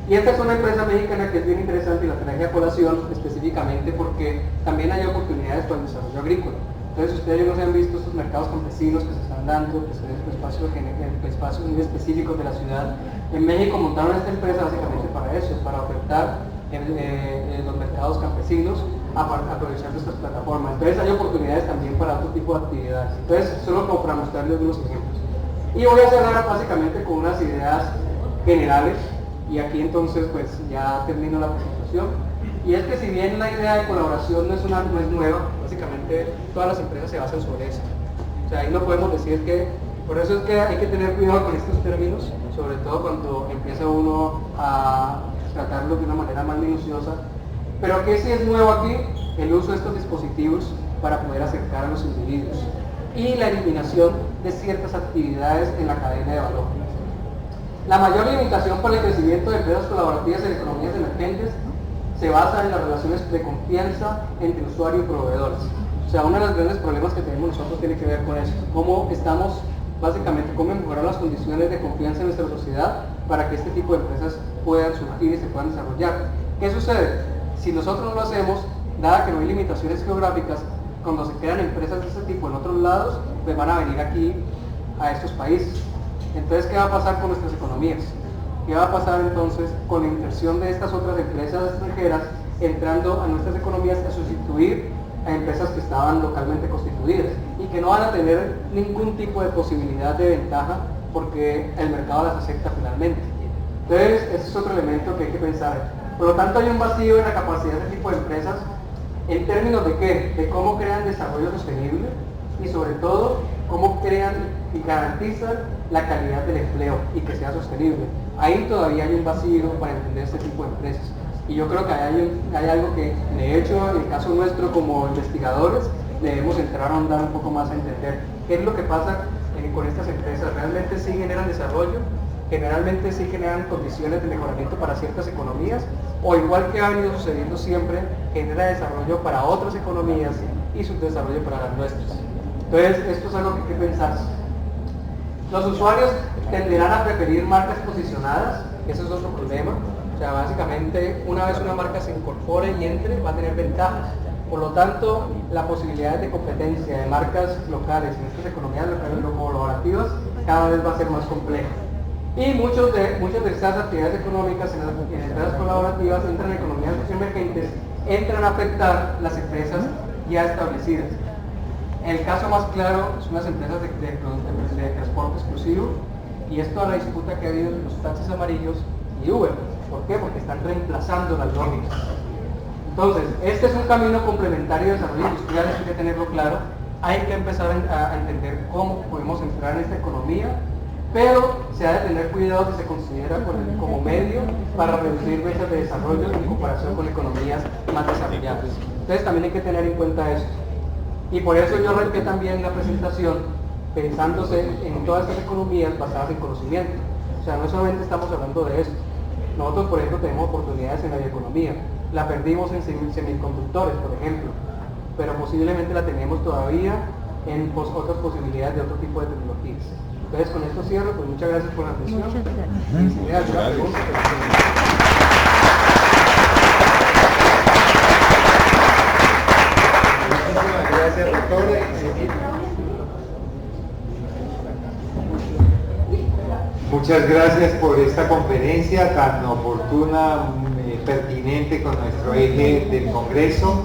Y esta es una empresa mexicana que es bien interesante y la traje a colación específicamente porque también hay oportunidades para el desarrollo agrícola. Entonces ustedes no se han visto estos mercados campesinos que se están dando, que son espacios muy específicos de la ciudad. En México montaron esta empresa básicamente para eso, para ofertar en los mercados campesinos, aprovechando estas plataformas. Entonces hay oportunidades también para otro tipo de actividades. Entonces, solo como para mostrarles algunos ejemplos. Y voy a cerrar básicamente con unas ideas generales, y aquí entonces pues ya termino la presentación. Y es que si bien la idea de colaboración no es nueva, básicamente todas las empresas se basan sobre eso. O sea, ahí no podemos decir que, por eso es que hay que tener cuidado con estos términos, sobre todo cuando empieza uno a tratarlo de una manera más minuciosa. Pero que sí es nuevo aquí, el uso de estos dispositivos para poder acercar a los individuos y la eliminación de ciertas actividades en la cadena de valor. La mayor limitación para el crecimiento de empresas colaborativas en economías emergentes se basa en las relaciones de confianza entre usuario y proveedores. O sea, uno de los grandes problemas que tenemos nosotros tiene que ver con eso, cómo estamos, básicamente, cómo mejorar las condiciones de confianza en nuestra sociedad para que este tipo de empresas puedan surgir y se puedan desarrollar. ¿Qué sucede? Si nosotros no lo hacemos, dada que no hay limitaciones geográficas, cuando se crean empresas de este tipo en otros lados, pues van a venir aquí a estos países. Entonces, ¿qué va a pasar con nuestras economías? ¿Qué va a pasar entonces con la inversión de estas otras empresas extranjeras entrando a nuestras economías a sustituir a empresas que estaban localmente constituidas y que no van a tener ningún tipo de posibilidad de ventaja porque el mercado las acepta finalmente? Entonces, ese es otro elemento que hay que pensar. Por lo tanto, hay un vacío en la capacidad de este tipo de empresas en términos de qué, de cómo crean desarrollo sostenible y sobre todo cómo crean y garantizan la calidad del empleo y que sea sostenible. Ahí todavía hay un vacío para entender este tipo de empresas. Y yo creo que hay algo que, de hecho, en el caso nuestro como investigadores, debemos entrar a ahondar un poco más a entender qué es lo que pasa con estas empresas realmente sí generan desarrollo, generalmente sí generan condiciones de mejoramiento para ciertas economías, o igual que ha venido sucediendo siempre, genera desarrollo para otras economías y subdesarrollo para las nuestras. Entonces, esto es algo que hay que pensar. Los usuarios tenderán a preferir marcas posicionadas, eso es otro problema. O sea, básicamente, una vez una marca se incorpore y entre, va a tener ventajas. Por lo tanto, la posibilidad de competencia de marcas locales en estas economías locales colaborativas cada vez va a ser más compleja. Y muchas de estas actividades económicas en las empresas colaborativas entran en economías emergentes, entran a afectar las empresas ya establecidas. El caso más claro son las empresas de transporte exclusivo, y esto a la disputa que ha habido entre los taxis amarillos y Uber. ¿Por qué? Porque están reemplazando las lógicas. Entonces, este es un camino complementario de desarrollo industrial, esto hay que tenerlo claro. Hay que empezar a entender cómo podemos entrar en esta economía, pero se ha de tener cuidado que se considera como medio para reducir brechas de desarrollo en comparación con economías más desarrolladas. Entonces también hay que tener en cuenta esto. Y por eso yo arranqué también la presentación pensándose en todas estas economías basadas en conocimiento. O sea, no solamente estamos hablando de esto. Nosotros, por ejemplo, tenemos oportunidades en la bioeconomía. La perdimos en semiconductores, por ejemplo, pero posiblemente la tenemos todavía en otras posibilidades de otro tipo de tecnologías. Entonces, con esto cierro, pues muchas gracias por la atención. Muchas gracias. Y si me da alguna pregunta, Muchísimas gracias, doctor. Muchas gracias por esta conferencia tan oportuna, pertinente con nuestro eje del Congreso.